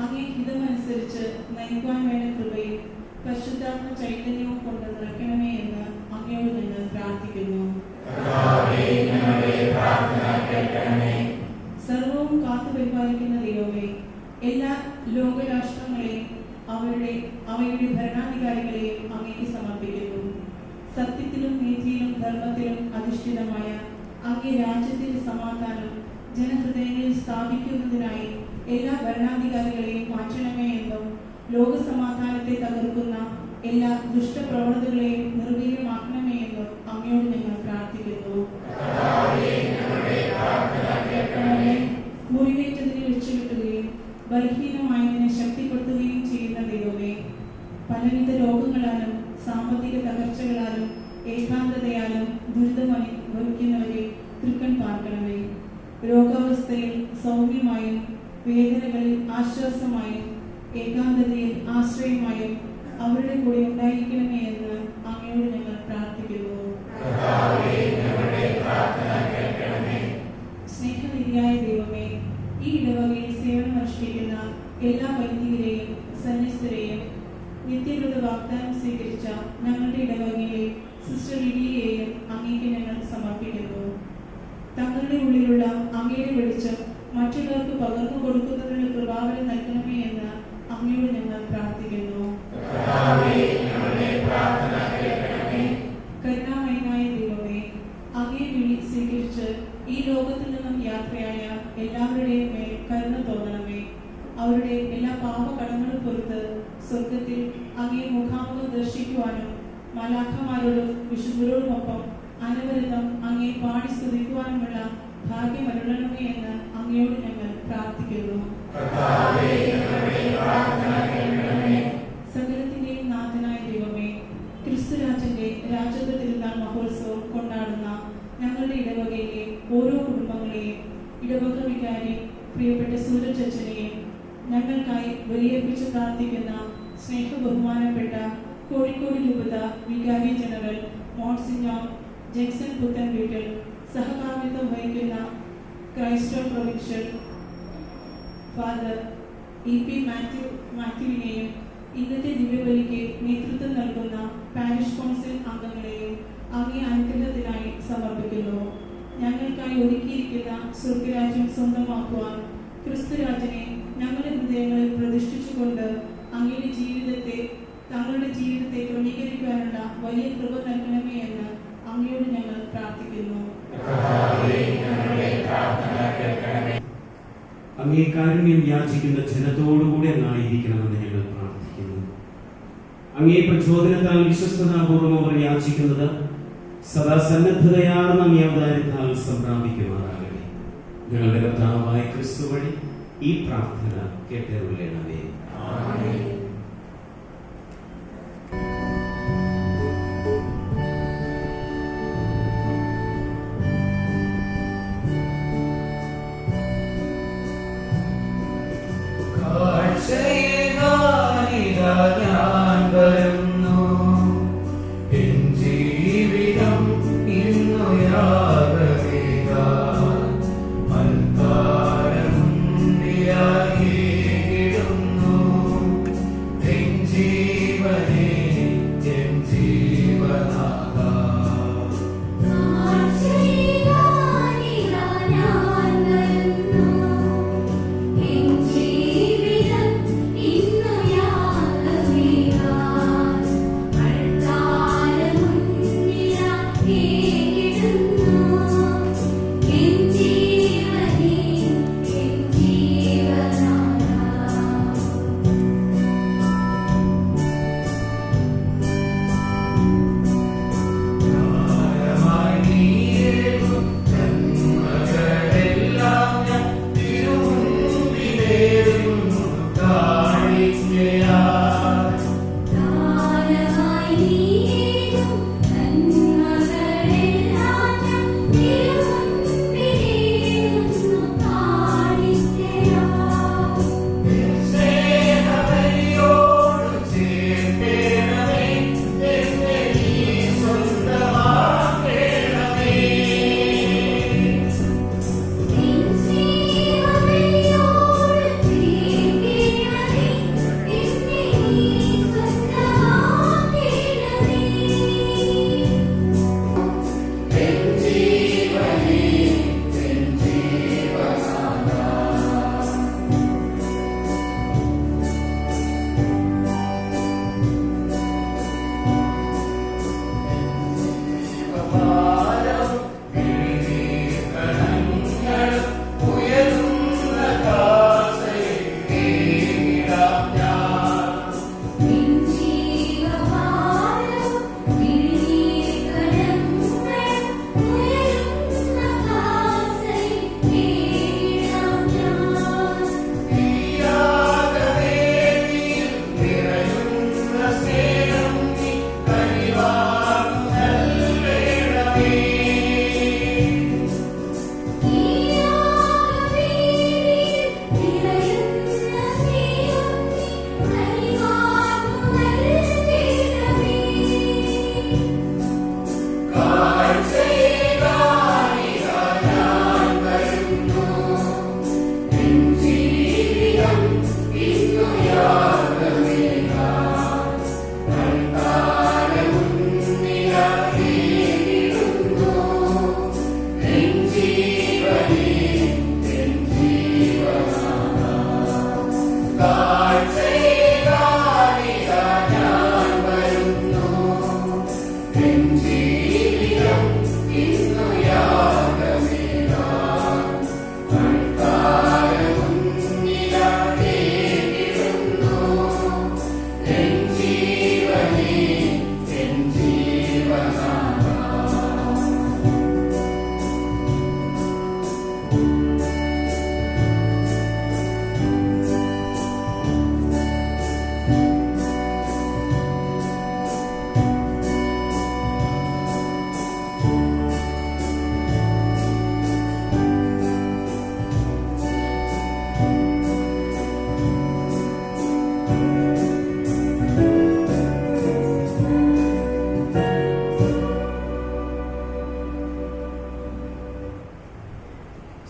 അങ്ങേ ഹിതമനുസരിച്ച് നയിക്കുവാൻ വേണ്ട കൃപയും പരിശുദ്ധാത്മ ചൈതന്യവും കൊണ്ട് നിറയ്ക്കണമേ എന്ന് അങ്ങയോട് ഞങ്ങൾ പ്രാർത്ഥിക്കുന്നു. സർവവും കാത്തു പരിപാലിക്കുന്ന ദൈവമേ, എല്ലാ ലോകരാഷ്ട്രങ്ങളെയും അവയുടെ ഭരണാധികാരികളെയും അങ്ങേക്ക് സമർപ്പിക്കുന്നു. സത്യത്തിലും നീതിയിലും ധർമ്മത്തിലും അധിഷ്ഠിതമായ അങ്ങേ രാജ്യത്തിന്റെ സമാധാനം ജനഹൃദയങ്ങളിൽ സ്ഥാപിക്കുന്നതിനായി എല്ലാ ഭരണാധികാരികളെയും മാറ്റണമേ എന്നും ലോകസമാധാനത്തെ തകർക്കുന്ന എല്ലാ ദുഷ്ടപ്രവണതകളെയും നിർവീര്യമാക്കണമേ എന്നും അങ്ങയോട് ഞങ്ങൾ പ്രാർത്ഥിക്കുന്നു. മുറിവേറ്റതിനെ വെച്ചുകിട്ടുകയും ബലഹീനമായതിനെ ശക്തിപ്പെടുത്തുകയും ചെയ്യുന്ന ദൈവമേ, പലവിധ രോഗങ്ങളാലും സാമ്പത്തിക തകർച്ചകളാലും ഏകാന്തതയാലും ദുരിതമനുഭവിക്കുന്നവരെ തൃക്കൺ പാർക്കണമേ. രോഗാവസ്ഥയിൽ സൗമ്യമായും വേദനകളിൽ ആശ്വാസമായും ഏകാന്തതയിൽ ആശ്രയമായും അവരുടെ കൂടെ ഉണ്ടായിരിക്കണമേ എന്ന് അങ്ങയോട് ഞങ്ങൾ പ്രാർത്ഥിക്കുന്നു. സ്നേഹനിധിയായ ദൈവമേ, ഈ ഇടവകയിൽ സേവനമനുഷ്ഠിക്കുന്ന എല്ലാ വൈദികരെയും സന്യസ്തരെയും നിത്യവ്രത വാഗ്ദാനം സ്വീകരിച്ച ഞങ്ങളുടെ ഇടവകയിലെ സിസ്റ്റർ ലിഡിയെയും അങ്ങേക്ക് ഞങ്ങൾ സമർപ്പിക്കുന്നു. തങ്ങളുടെ ഉള്ളിലുള്ള അങ്ങയുടെ വെളിച്ചം മറ്റുള്ളവർക്ക് പകർന്നു കൊടുക്കുന്നതിനുള്ള കൃപാവരം നൽകണമേ എന്ന് അങ്ങയോട് ഞങ്ങൾ പ്രാർത്ഥിക്കുന്നു. കരുണാമയനായ ദൈവമേ, അങ്ങേ വിളി സ്വീകരിച്ച് ഈ ലോകത്തിൽ നിന്ന് നിന്നും യാത്രയായ എല്ലാവരുടെയും മേൽ കരുണ തോന്നണമേ. അവരുടെ എല്ലാ പാപകടങ്ങളും പുറത്ത് സ്വർഗത്തിൽ അങ്ങേ മുഖാമുഖം ദർശിക്കുവാനും മാലാഖമാരോടും വിശുദ്ധരോടുമൊപ്പം അനവരതം അങ്ങേ പാടി സ്തുതിക്കുവാനുമുള്ള ഭാഗ്യമരുളണമേ എന്ന് അങ്ങയോട് ഞങ്ങൾ പ്രാർത്ഥിക്കുന്നു. സകലത്തിന്റെയും നാഥനായ ദൈവമേ, ക്രിസ്തുരാജന്റെ രാജത്വ തിരുനാൾ മഹോത്സവം കൊണ്ടാടുന്ന ഞങ്ങളുടെ ഇടവകയിലെ ഓരോ കുടുംബങ്ങളെയും, ഇടവക വികാരി പ്രിയപ്പെട്ട സൂരജ് അച്ഛനെയും, ഞങ്ങൾക്കായി ബലിയർപ്പിച്ച് പ്രാർത്ഥിക്കുന്ന സ്നേഹ ബഹുമാനപ്പെട്ട കോഴിക്കോട് രൂപത വികാരി ജനറൽ മോൺസിഞ്ഞോർ ജെക്സൺ പുത്തൻ വീട്ടിൽ സഹകാർമ്മിത്വം വഹിക്കുന്ന ക്രൈസ്റ്റ് പ്രൊവിൻഷ്യൽ ഫാദർ EP മാത്യുവിനെയും ഇന്നത്തെ ദിവ്യബലിക്ക് നേതൃത്വം നൽകുന്ന പാരിഷ് കൗൺസിൽ അംഗങ്ങളെയും അങ്ങേ അനുഗ്രഹത്തിനായി സമർപ്പിക്കുന്നു. ഞങ്ങൾക്കായി ഒരുക്കിയിരിക്കുന്ന സ്വർഗരാജ്യം സ്വന്തമാക്കുവാൻ ക്രിസ്തുരാജനെ ഞങ്ങളുടെ ഹൃദയങ്ങളിൽ പ്രതിഷ്ഠിച്ചുകൊണ്ട് അങ്ങയുടെ തങ്ങളുടെ ജീവിതത്തെ ക്രമീകരിക്കുവാനുള്ള വലിയ കൃപ നൽകണമേ എന്ന് അങ്ങയോട് ഞങ്ങൾ പ്രാർത്ഥിക്കുന്നു. അങ്ങേ കാരുണ്യം യാചിക്കുന്ന ജനത്തോടുകൂടെ അങ്ങായിരിക്കണമെന്ന് ഞങ്ങൾ പ്രാർത്ഥിക്കുന്നു. അങ്ങേ പ്രചോദനത്താൽ വിശ്വസ്തതാപൂർവ്വം അവർ യാചിക്കുന്നത് സദാ സന്നദ്ധതയാർന്ന അങ്ങേ അവതാരത്താൽ സംപ്രാപിക്കുമാറാകട്ടെ. ഞങ്ങളുടെ കർത്താവായ ക്രിസ്തു വഴി ഈ പ്രാർത്ഥന കേട്ടരുളണമേ. ഞാൻ വരുന്നു, എൻ ജീവിതം ഇന്നു യാഗമേകാൻ അൽത്താരമുണ്ടിയായിടുന്നു.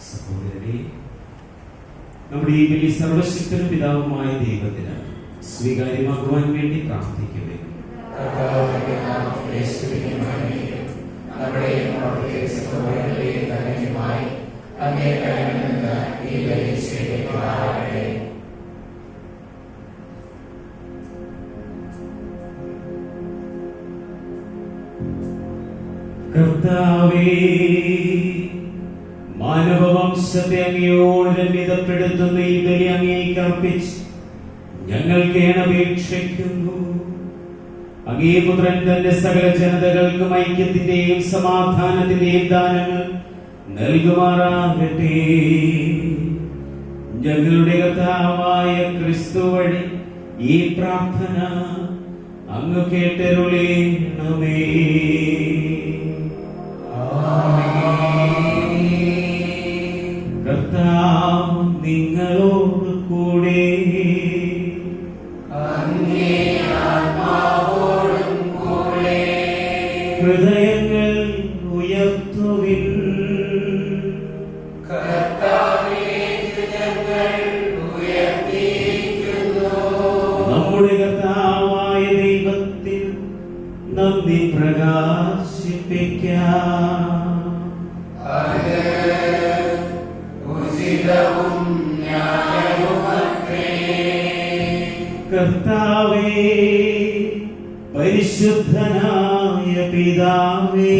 സഹോദരനെ, നമ്മുടെ ഈ വലിയ സർവശക്തനും പിതാവുമായ ദൈവത്തിന് സ്വീകാര്യമാക്കുവാൻ വേണ്ടി പ്രാർത്ഥിക്കുകയും കർത്താവേ, മാനവവംശത്തെ അങ്ങയോട് രമ്യതപ്പെടുത്തുന്ന ഈ ബലി അങ്ങേക്ക് അർപ്പിച്ച് ഞങ്ങൾ കേണപേക്ഷിക്കുന്നു. അങ്ങേ പുത്രൻ തന്റെ സകല ജനതകൾക്കും ഐക്യത്തിന്റെയും സമാധാനത്തിന്റെയും ദാനങ്ങൾ നൽകുമാറാകട്ടെ. ഞങ്ങളുടെ കർത്താവായ ക്രിസ്തു വഴി ഈ പ്രാർത്ഥന അങ്ങ് കേട്ടരുളേണമേ. കർത്താവ് നിങ്ങളോട് കൂടെ. ഹൃദയങ്ങൾ ഉയർത്തുവിൻ. നമ്മുടെ കർത്താവായ ദൈവത്തിൽ നന്ദി പ്രകാശിപ്പിക്കാം. കർത്താവേ, പരിശുദ്ധനായ പിതാവേ,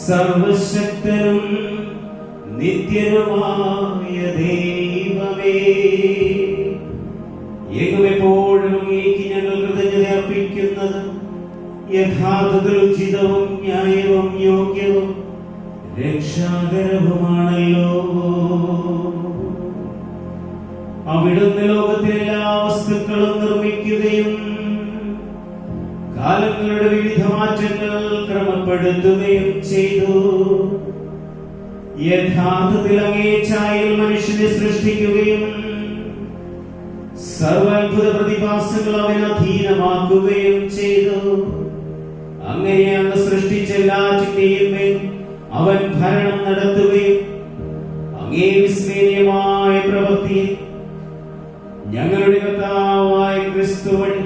സർവശക്തനും നിത്യനുമായ ദൈവമേ, എങ്ങുമെപ്പോഴും അങ്ങേക്ക് ഞങ്ങൾ കൃതജ്ഞത അർപ്പിക്കുന്നത് യഥാർത്ഥത്തിൽ ഉചിതവും ന്യായവും യോഗ്യവും രക്ഷാകരവുമാണല്ലോ. അവിടുന്ന് ലോകത്തിലെ എല്ലാ വസ്തുക്കളും നിർമ്മിക്കുകയും കാലങ്ങളുടെ വിവിധ മാറ്റങ്ങൾ ക്രമപ്പെടുത്തുകയും ചെയ്തു. യഥാർത്ഥത്തിൽ അങ്ങേ ഛായയിൽ മനുഷ്യനെ സൃഷ്ടിക്കുകയും സർവ്വത്ഭുത പ്രതിഭാസങ്ങൾ അവന് അധീനമാക്കുകയും ചെയ്തു. അങ്ങനെ അങ്ങ് സൃഷ്ടിച്ച എല്ലാറ്റിന്റെയും മേൽ അവൻ ഭരണം നടത്തുകയും അങ്ങേ വിസ്മരണീയമായ പ്രവൃത്തിയെ ഞങ്ങളുടെ കർത്താവായ ക്രിസ്തു വഴി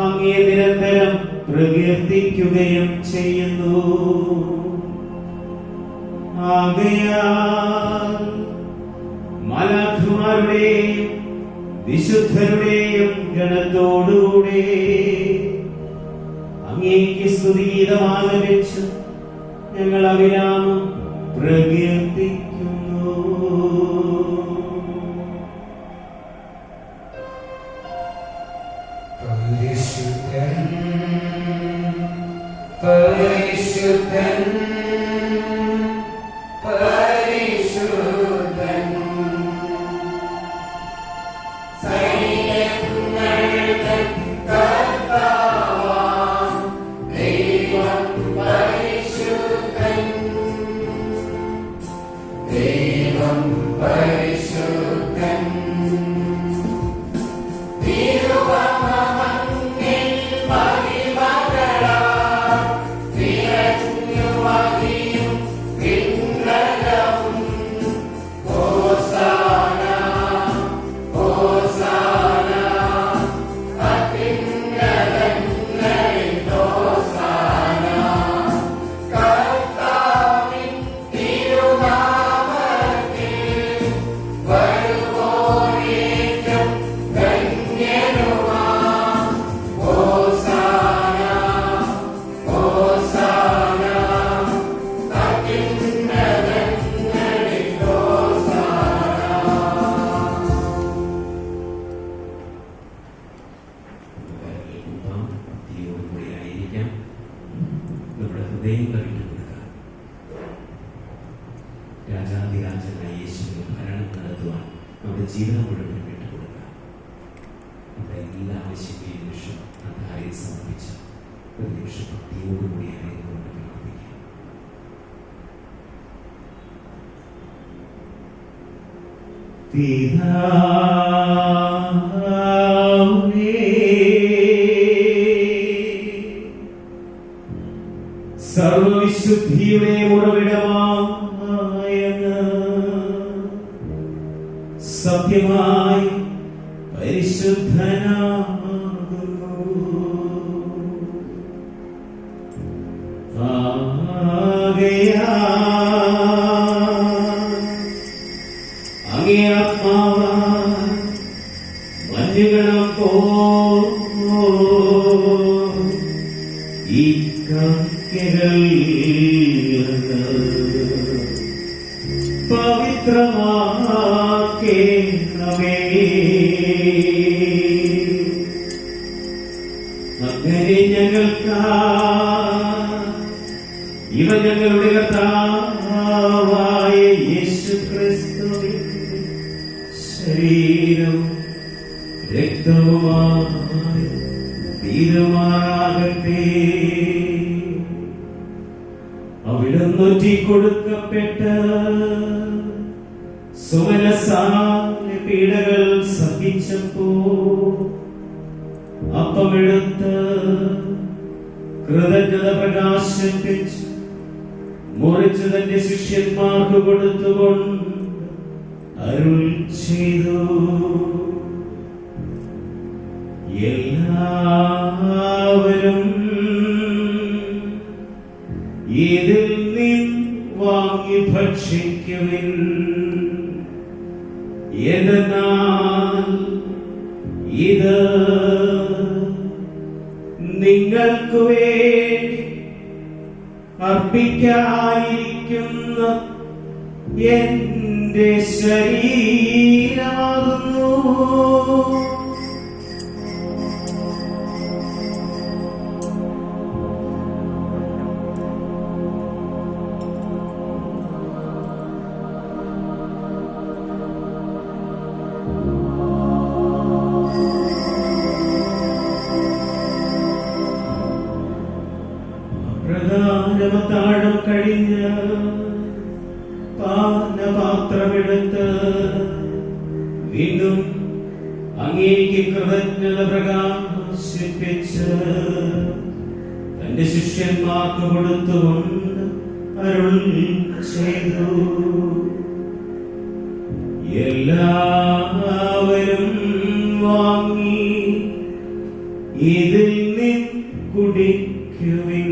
അങ്ങേ നിരന്തരം പ്രകീർത്തിക്കുകയും ചെയ്യുന്നു. ആകയാൽ മാലാഖമാരുടെയും വിശുദ്ധരുടെയും ഗണത്തോടുകൂടെ അങ്ങേക്ക് സ്തുതിഗീതമാലപിച്ച് ഞങ്ങൾ അവിരാമം പ്രകീർത്തിക്കുന്നു. പരിശുദ്ധൻ പരിശുദ്ധൻ പരിശുദ്ധൻ സൈന്യങ്ങളുടെ കർത്താവാം ദൈവം പരിശുദ്ധൻ ദൈവം പരിശുദ്ധൻ രാജാതിരാജനായ യേശുവിന് ഭരണം നടത്തുവാൻ നമ്മുടെ ജീവിതം മുഴുവൻ വിട്ടുകൊടുക്കുക. നമ്മുടെ എല്ലാ ആവശ്യങ്ങളെയും നിമിഷം അതായി സമർപ്പിച്ച് ഒരു നിമിഷം ഭക്തിയോടുകൂടി ആയതുകൊണ്ട് പ്രാർത്ഥിക്കാം. സർവവിശുദ്ധിയുടെ ഉറവിടമാ സത്യമായി പരിശുദ്ധനാകുന്നു. അങ്ങേ ആത്മാവാൽ മഞ്ഞുകണം ഈ കക്കകൾ പവിത്രമാക്കേണമേ. അങ്ങനെ ഇവ ഞങ്ങളുടെ കർത്താവായ യേശുക്രിസ്തുവിന്റെ ശരീരം രക്തവുമായി തീരുമാറാകട്ടെ. അവിടുന്ന് ഒറ്റിക്കൊടുക്കപ്പെട്ട് സുമനസായ പീഡകൾ സഹിച്ചപ്പോ അപ്പമെടുത്ത് കൃതജ്ഞത പ്രകാശിപ്പിച്ച് മുറിച്ച് തന്റെ ശിഷ്യന്മാർക്ക് കൊടുത്തുകൊണ്ട് അരുൾ ചെയ്തു, എല്ലാവരും ഇതിൽ നിന്ന് വാങ്ങി ഭക്ഷിക്കുവിൻ. എന്നാൽ ഇത് നിങ്ങൾക്ക് വേണ്ടി അർപ്പിക്കാനിരിക്കുന്ന എന്റെ ശരീരമാകുന്നു. പ്രധാനമത്താഴം കഴിഞ്ഞ് പാനപാത്രമെടുത്ത് വീണ്ടും അങ്ങേക്ക് കൃതജ്ഞത പ്രകാശിപ്പിച്ച് തന്റെ ശിഷ്യന്മാർക്ക് കൊടുത്തുകൊണ്ട് അരുൾ ചെയ്തു, എല്ലാവരും വാങ്ങി ഇതിൽ നിന്ന് കുടിക്കുവിൻ.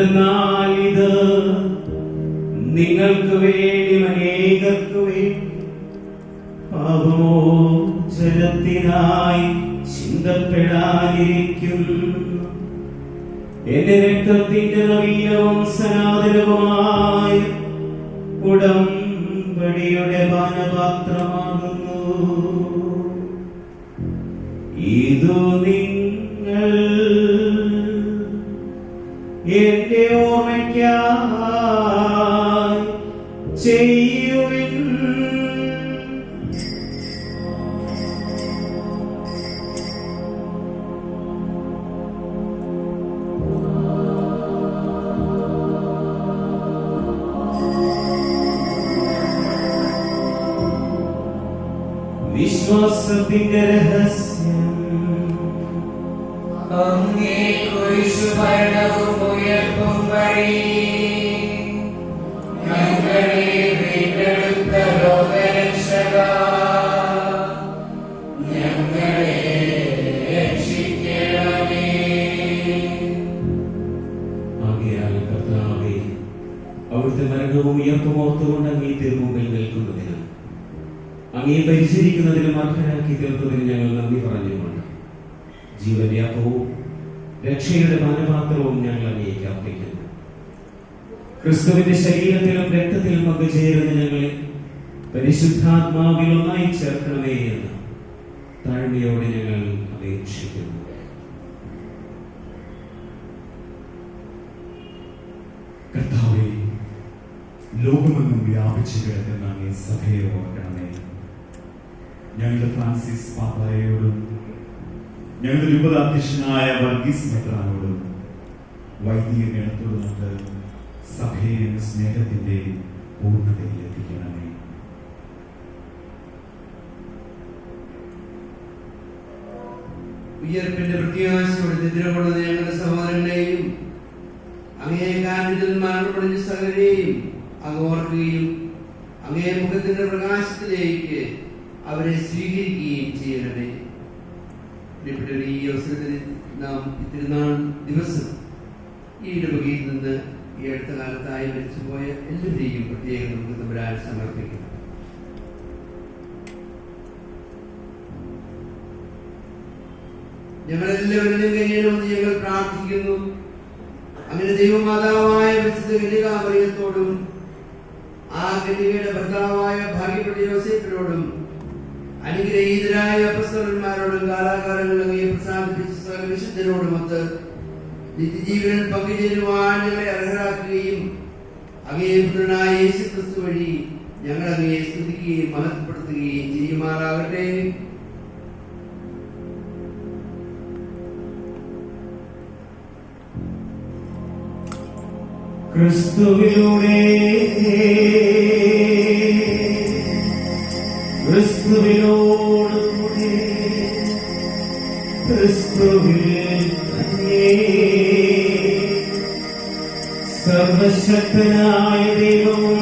എന്നാൽ ഇത് നിങ്ങൾക്ക് വേണ്ടി അനേകർക്ക് വേണ്ടി പാപമോചനത്തിനായി ചിന്തപ്പെടാനിരിക്കും എന്റെ രക്തത്തിന്റെ നവീനവും സനാതനവുമായ ഉടമ്പടിയുടെ പാനപാത്രമാകുന്നു. ഇതു നിങ്ങൾ എന്റെ ഓർമ്മയ്ക്കായി ചെയ്യുവിൻ. വിശ്വാസത്തിന്റെ രഹസ്യം. അങ്ങേ കുരിശുമരണവും ഉയർപ്പും വഴി ഞങ്ങളെ വീണ്ടെടുത്ത ലോകരക്ഷകാ, ഞങ്ങളെ രക്ഷിക്കണമേ. ആകയാൽ കർത്താവേ, അവിടുത്തെ മരണവും ഉയർപ്പും ഓർത്തുകൊണ്ട് അങ്ങേ തിരുമുമ്പിൽ നിൽക്കുന്നതിന്, അങ്ങേ പരിചരിക്കുന്നതിനും അർഹരാക്കി തീർത്തതിന് ഞങ്ങൾ നന്ദി പറഞ്ഞുകൊണ്ട് ജീവന്റെ അപ്പവും രക്ഷയുടെ പാനപാത്രവും ഞങ്ങൾ അങ്ങേക്ക് അർപ്പിക്കുന്നു. ക്രിസ്തുവിന്റെ ശരീരത്തിലും രക്തത്തിലും പങ്കുചേരുന്ന ഞങ്ങളെ പരിശുദ്ധാത്മാവിൽ ഒന്നായി ചേർക്കണമേ എന്ന് താഴ്മയോടെ ഞങ്ങൾ അപേക്ഷിക്കുന്നു. കർത്താവേ, ലോകമെങ്ങും വ്യാപിച്ചു കിടക്കുന്ന അങ്ങേ സഭയെ ഓർക്കണമേ. ഞങ്ങളുടെ ഫ്രാൻസിസ് പാപ്പായോടും ഞങ്ങളുടെ രൂപതാധ്യക്ഷനായ വർഗീസ് മെത്രാനോടും വൈദിക ഗണത്തോടുമൊത്ത് സഭയെ സ്നേഹത്തിന്റെ പൂർണ്ണതയിൽ എത്തിക്കണമേ. ഉയർപ്പിന്റെ പ്രത്യാശയോടെ നിദ്രകൊള്ളുന്ന ഞങ്ങളുടെ സഹോദരനെയും അങ്ങേ കാരണത്തിൽ മരണമടഞ്ഞ സകലരെയും അങ്ങ് ഓർക്കുകയും അങ്ങേ മുഖത്തിന്റെ പ്രകാശത്തിലേക്ക് അവരെ സ്വീകരിക്കുകയും ചെയ്യണമേ. പ്രിയപ്പെട്ടവരെ, ഈ അവസരത്തിൽ നാം തിരുനാൾ ദിവസം ഈ ഇടവകയിൽ നിന്ന് ഈ അടുത്ത കാലത്തായി മരിച്ചുപോയ എല്ലാവരെയും പ്രത്യേകം നമുക്ക് തമ്പുരാൻ സമർപ്പിക്കും. ഞങ്ങളെല്ലാവരുടെയും കഴിയണമെന്ന് ഞങ്ങൾ പ്രാർത്ഥിക്കുന്നു. അങ്ങനെ ദൈവമാതാവായ വിശുദ്ധ കന്യകാമറിയത്തോടും ആ കന്യകയുടെ ഭർത്താവായ ഭാഗ്യപ്പെട്ട യോസേഫിനോടും അനുഗ്രഹീതരായ അപ്പസ്തലന്മാരോടും കാലാകാലങ്ങൾ അങ്ങയെ പ്രസാദിപ്പിച്ച സകല വിശുദ്ധരോടുമൊത്ത് നിത്യജീവനിൽ പങ്കുചേരുവാൻ ഞങ്ങളെ അർഹരാക്കുകയും അങ്ങയെ പുത്രനായ യേശുക്രിസ്തു വഴി ഞങ്ങൾ അങ്ങയെ സ്തുതിക്കുകയും മഹത്വപ്പെടുത്തുകയും ചെയ്യുമാറാകട്ടെ. ക്രിസ്തുവിലൂടെ ക്രിസ്തുവിനോടുകൂടെ ക്രിസ്തുവിൽ തന്നെ സർവശക്തനായ ദൈവവും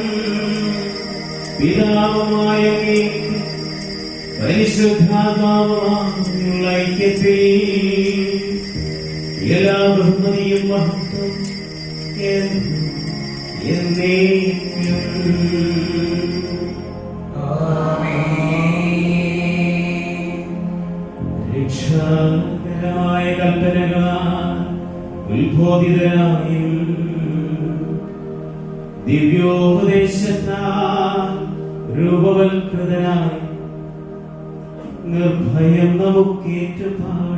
പിതാവുമായ അങ്ങേക്ക് പരിശുദ്ധാത്മാവുമായുള്ള ഐക്യത്തിൽ എല്ലാ ബഹുമതിയും മഹത്വം രക്ഷാകരമായ കൽപ്പനകളാൽ ഉത്ബോധിതരായും ദിവ്യോപദേശത്താൽ രൂപവൽകൃതരായി നിർഭയം നമുക്കേറ്റുപാടാം.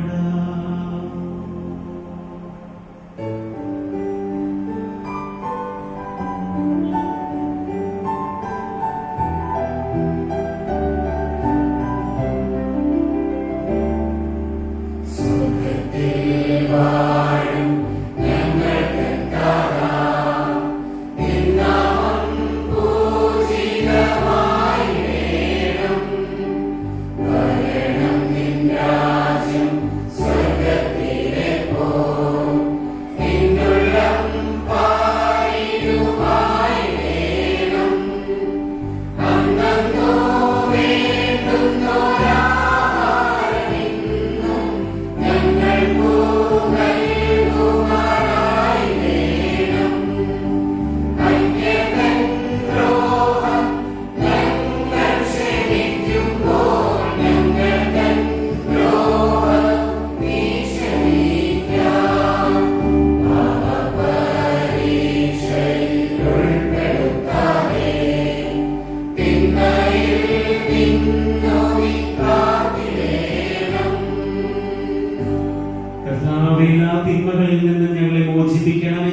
തിന്മകളിൽ നിന്ന് ഞങ്ങളെ മോചിപ്പിക്കണമേ.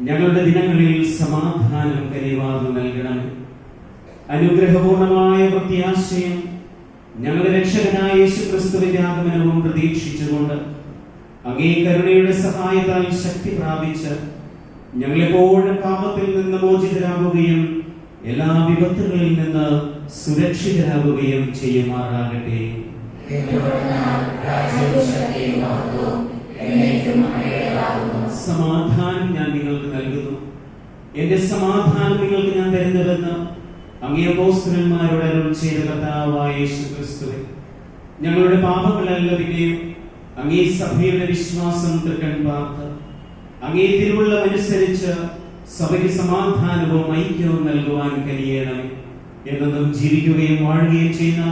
ഞങ്ങളുടെ ദിനങ്ങളിൽ സമാധാനം കനിവാർന്നു നൽകണമേ. അനുഗ്രഹപൂർണമായ പ്രത്യാശയും ഞങ്ങളുടെ രക്ഷകനായ യേശുക്രിസ്തുവിന്റെ ആഗമനവും പ്രതീക്ഷിച്ചുകൊണ്ട് അങ്ങേ കരുണയുടെ സഹായത്താൽ ശക്തി പ്രാപിച്ച് ഞങ്ങളെപ്പോഴും പാപത്തിൽ നിന്ന് മോചിതരാകുകയും എല്ലാ വിപത്തുകളിൽ നിന്ന് സുരക്ഷിതരാകുകയും ചെയ്യുമാറാകട്ടെ. സമാധാനം ഞാൻ നിങ്ങൾക്ക് നൽകുന്നു, എന്റെ സമാധാനം നിങ്ങൾക്ക് ഞാൻ തരുന്നുവെന്ന് അങ്ങേ അപ്പോസ്തലന്മാരോട് അരുളി ചെയ്ത കർത്താവായ യേശുക്രിസ്തുവേ, ഞങ്ങളുടെ പാപങ്ങളെല്ലാവരെയും അങ്ങേ സഭയുടെ വിശ്വാസം തൃക്കൺ പാർത്ത് അങ്ങേ തിരുവുള്ളമനുസരിച്ച് സഭയ്ക്ക് സമാധാനവും ഐക്യവും നൽകുവാൻ കഴിയണമേ. എന്നും ജീവിക്കുകയും വാഴുകയും ചെയ്യുന്ന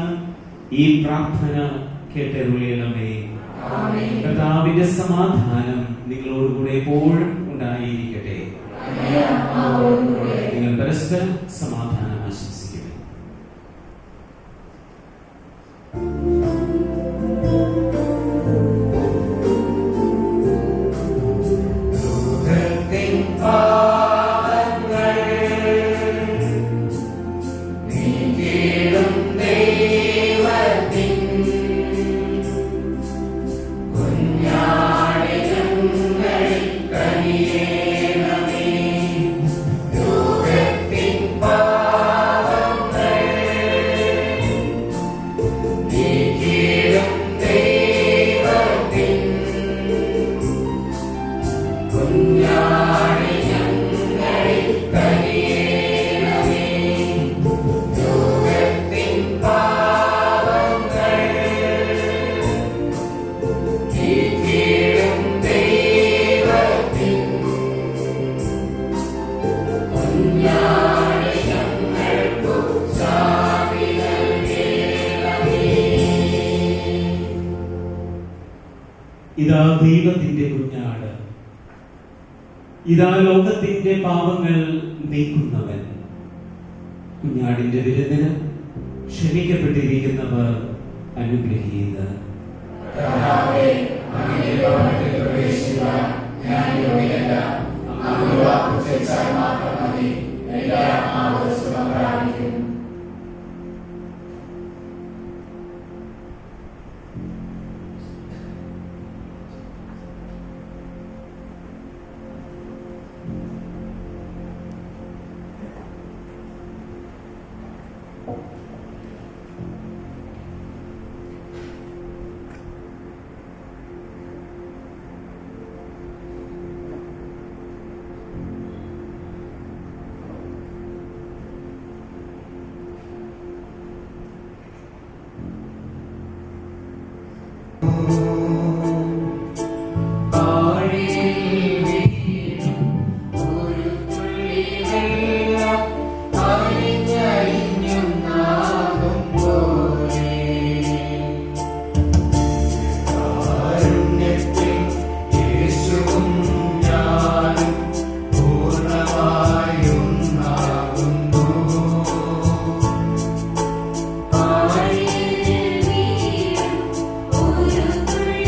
ഈ പ്രാർത്ഥന കേട്ടരുളയണമേ. കർത്താവിന്റെ സമാധാനം നിങ്ങളോടുകൂടെ എപ്പോഴും ഉണ്ടായിരിക്കട്ടെ. നിങ്ങൾ പരസ്പരം സമാധാനം ആശംസിക്കട്ടെ. Bye. ഇതാ ദൈവത്തിന്റെ കുഞ്ഞാട്, ഇതാ ലോകത്തിന്റെ പാപങ്ങൾ നീക്കുന്നവൻ. കുഞ്ഞാടിന്റെ വിരുന്നിന് ക്ഷണിക്കപ്പെട്ടിരിക്കുന്നവർ അനുഗ്രഹീതർ. കർത്താവേ, അങ്ങയുടെ ഭവനത്തിൽ പ്രവേശിക്കുവാൻ ഞാൻ യോഗ്യനല്ല. അങ്ങ് ഒരു വാക്ക് ഉച്ചരിച്ചാൽ മാത്രം മതി, എന്റെ ആത്മാവ് സുഖം പ്രാപിക്കും. ഒരു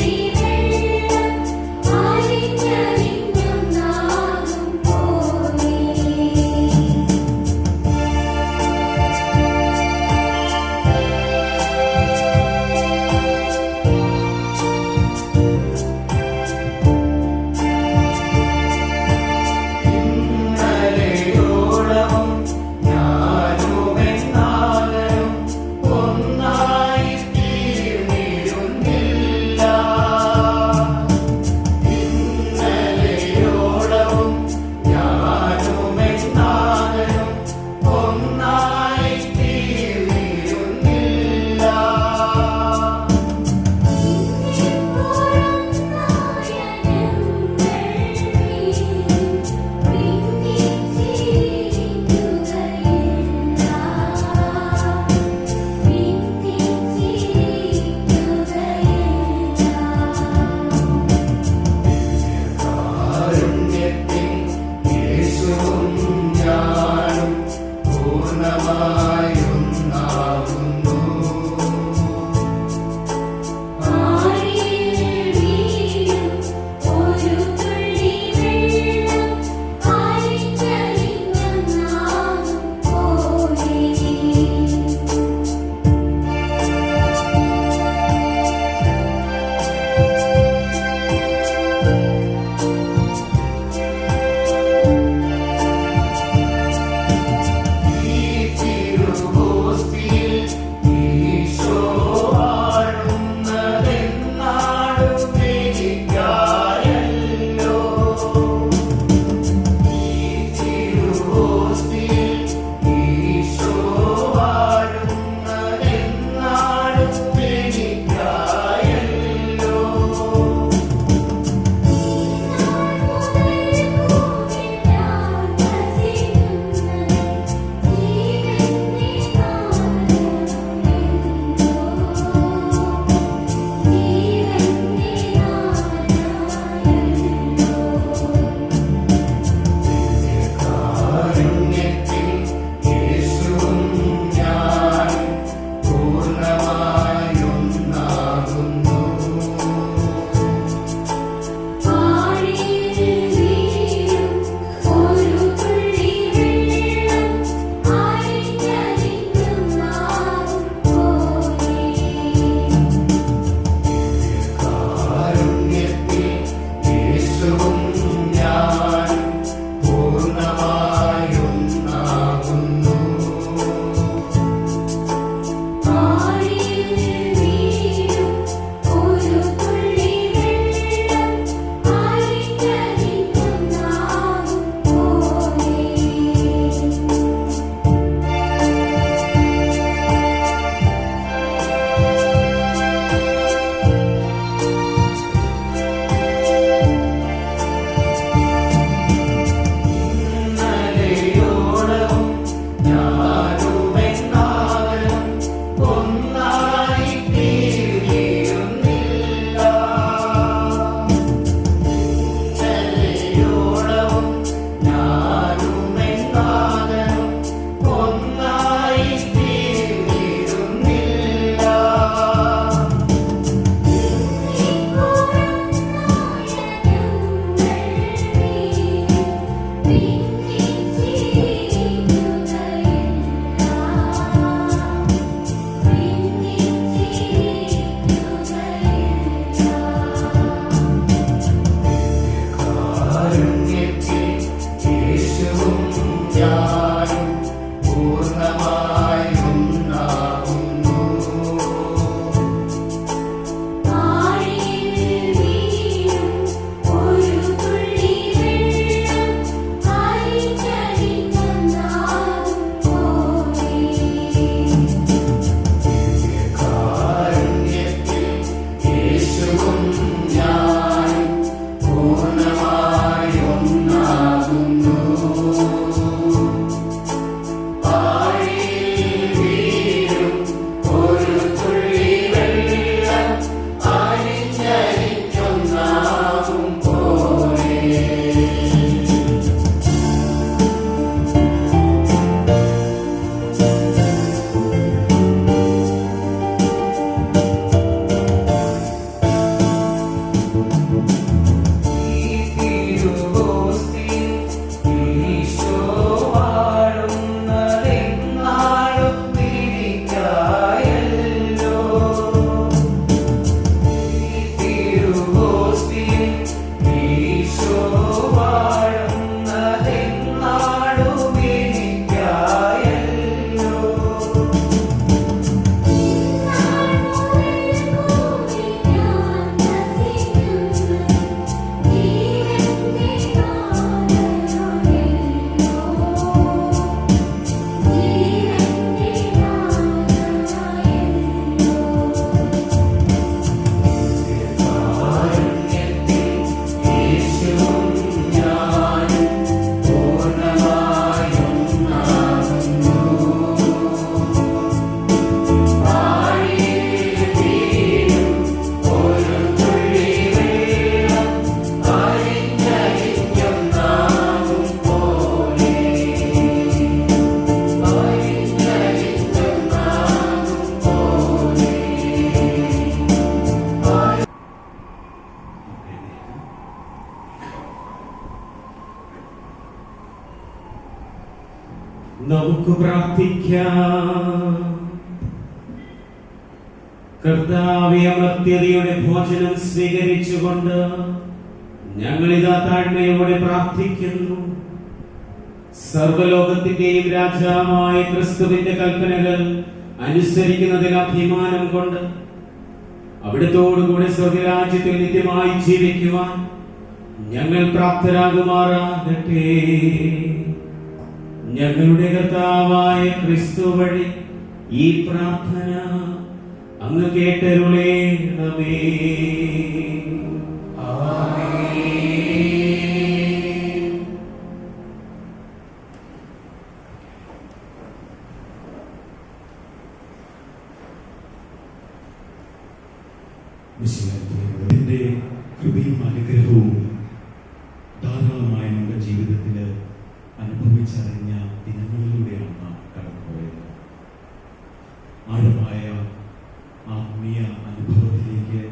നമുക്ക് പ്രാർത്ഥിക്കാം. കർത്താവേ, അമർത്യതയുടെ ഭോജനം സ്വീകരിച്ചുകൊണ്ട് ഞങ്ങളിതാ താഴ്മയോടെ പ്രാർത്ഥിക്കുന്നു. സർവലോകത്തിന്റെയും രാജാവായ ക്രിസ്തുവിന്റെ കൽപ്പനകൾ അനുസരിക്കുന്നതിൽ അഭിമാനം കൊണ്ട് അവിടുത്തോടുകൂടി സ്വർഗരാജ്യത്തിൽ നിത്യമായി ജീവിക്കുവാൻ ഞങ്ങൾ പ്രാപ്തരാകുമാറാകട്ടെ. ഞങ്ങളുടെ കർത്താവായ ക്രിസ്തു വഴി ഈ പ്രാർത്ഥന അങ്ങ് കേട്ടരുളേണമേ. വിശുദ്ധന്റെ കൃപയും അനുഗ്രഹവും ധാരാളമായി നമ്മുടെ ജീവിതത്തിൽ അനുഭവിച്ചറിഞ്ഞ ദിനങ്ങളിലൂടെയാണ് നാം കടന്നുപോയത്. ആഴമായ ആത്മീയ അനുഭവത്തിലേക്ക്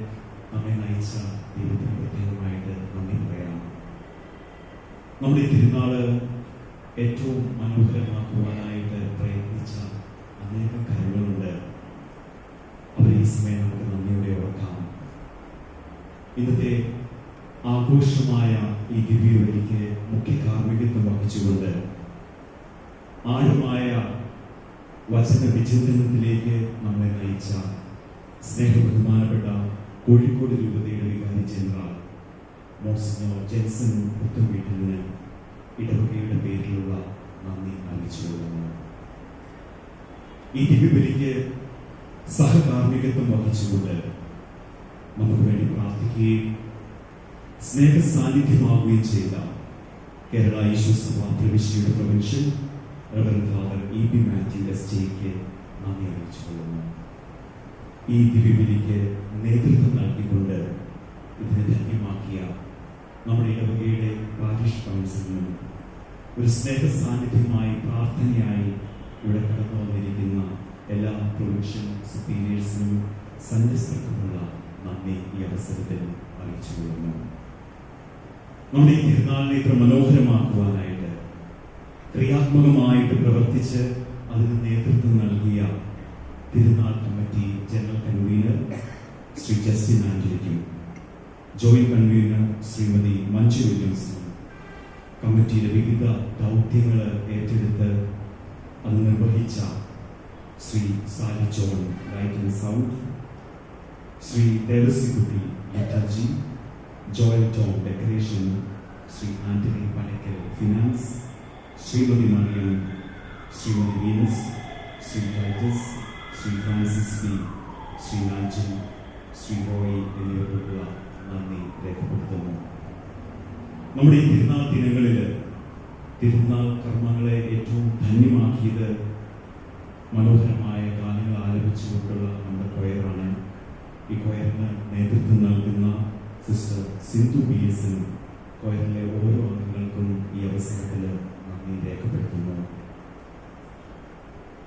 നമ്മെ നയിച്ച ദൈവത്തിന് പ്രത്യേകമായിട്ട് നന്ദി പറയാം. നമ്മുടെ തിരുനാള് ഏറ്റവും മനോഹരമാക്കുവാനായിട്ട് പ്രയത്നിച്ച അനേകം കാര്യങ്ങളുണ്ട്. അവരെ ഈ സമയം നമുക്ക് നന്ദിയോടെ ഓർക്കാം. ഇന്നത്തെ ആഘോഷമായ ഈ ദിവ്യബലിക്ക് മുഖ്യ കാർമ്മികത്വം വഹിച്ചുകൊണ്ട് ആഴമായ വചന വിചിന്തനത്തിലേക്ക് നമ്മെ നയിച്ച സ്നേഹബഹുമാനപ്പെട്ട കോഴിക്കോട് രൂപതയുടെ വികാരി ജനറൽ മോൺസിഞ്ഞോർ ജെൻസൺ പുത്തൻവീട്ടിലിന് ഇടവകയുടെ പേരിലുള്ള നന്ദി അറിയിച്ചുകൊള്ളുന്നു. ഈ ദിവ്യബലിക്ക് സഹകാർമ്മികത്വം വഹിച്ചുകൊണ്ട് നമുക്ക് വേണ്ടി പ്രാർത്ഥിക്കുകയും സ്നേഹ സാന്നിധ്യമാവുകയും ചെയ്ത കേരള ഈശോസഭ പ്രവിശ്യയുടെ provincial reverend father E.P. Mathew SJക്ക് നന്ദി അറിയിച്ചുകൊള്ളുന്നു. ഈ ദിവ്യബലിക്ക് നേതൃത്വം നൽകിക്കൊണ്ട് ഇതിനെ ധന്യമാക്കിയ നമ്മുടെ ഇടവകയുടെ പാരിഷ് കൗൺസിലിനും ഒരു സ്നേഹ സാന്നിധ്യമായി പ്രാർത്ഥനയായി ഇവിടെ കടന്നു വന്നിരിക്കുന്ന എല്ലാ പ്രൊവിൻഷ്യൽ സുപ്പീരിയേഴ്സിനും സന്യസ്തർക്കുമുള്ള നന്ദി ഈ അവസരത്തിൽ അറിയിച്ചുകൊള്ളുന്നു. നമ്മുടെ ഈ തിരുനാളിനെ ഇത്ര മനോഹരമാക്കുവാനായിട്ട് ക്രിയാത്മകമായിട്ട് പ്രവർത്തിച്ച് അതിന് നേതൃത്വം നൽകിയ തിരുനാൾ committee general convener Shri Justin ആന്റണിക്കും ജോയിന്റ് കൺവീനർ ശ്രീമതി മഞ്ജു വില്യംസിനും കമ്മിറ്റിയിലെ വിവിധ ദൗത്യങ്ങൾ ഏറ്റെടുത്ത് അത് നിർവഹിച്ച Shri Sally John light and sound, Shri Devasikutty liturgy, Joel Tom decoration, Shri Antony Panakkal finance, Shrimati Mariam, Shrimati Venus, Shri Titus, Shri Francis B, Shri Najan, Shri Roy എന്നിവർക്കുള്ള നന്ദി രേഖപ്പെടുത്തുന്നു. നമ്മുടെ ഈ തിരുനാൾ ദിനങ്ങളിൽ തിരുനാൾ കർമ്മങ്ങളെ ഏറ്റവും ധന്യമാക്കിയത് മനോഹരമായ ഗാനങ്ങൾ ആലപിച്ചുകൊണ്ടുള്ള നമ്മുടെ കൊയറാണ്. ഈ കൊയറിന് നേതൃത്വം നൽകുന്ന സിസ്റ്റർ സിന്ധു BS കൊയറിലെ ഓരോ അംഗങ്ങൾക്കും ഈ അവസരത്തിൽ നന്ദി രേഖപ്പെടുത്തുന്നു.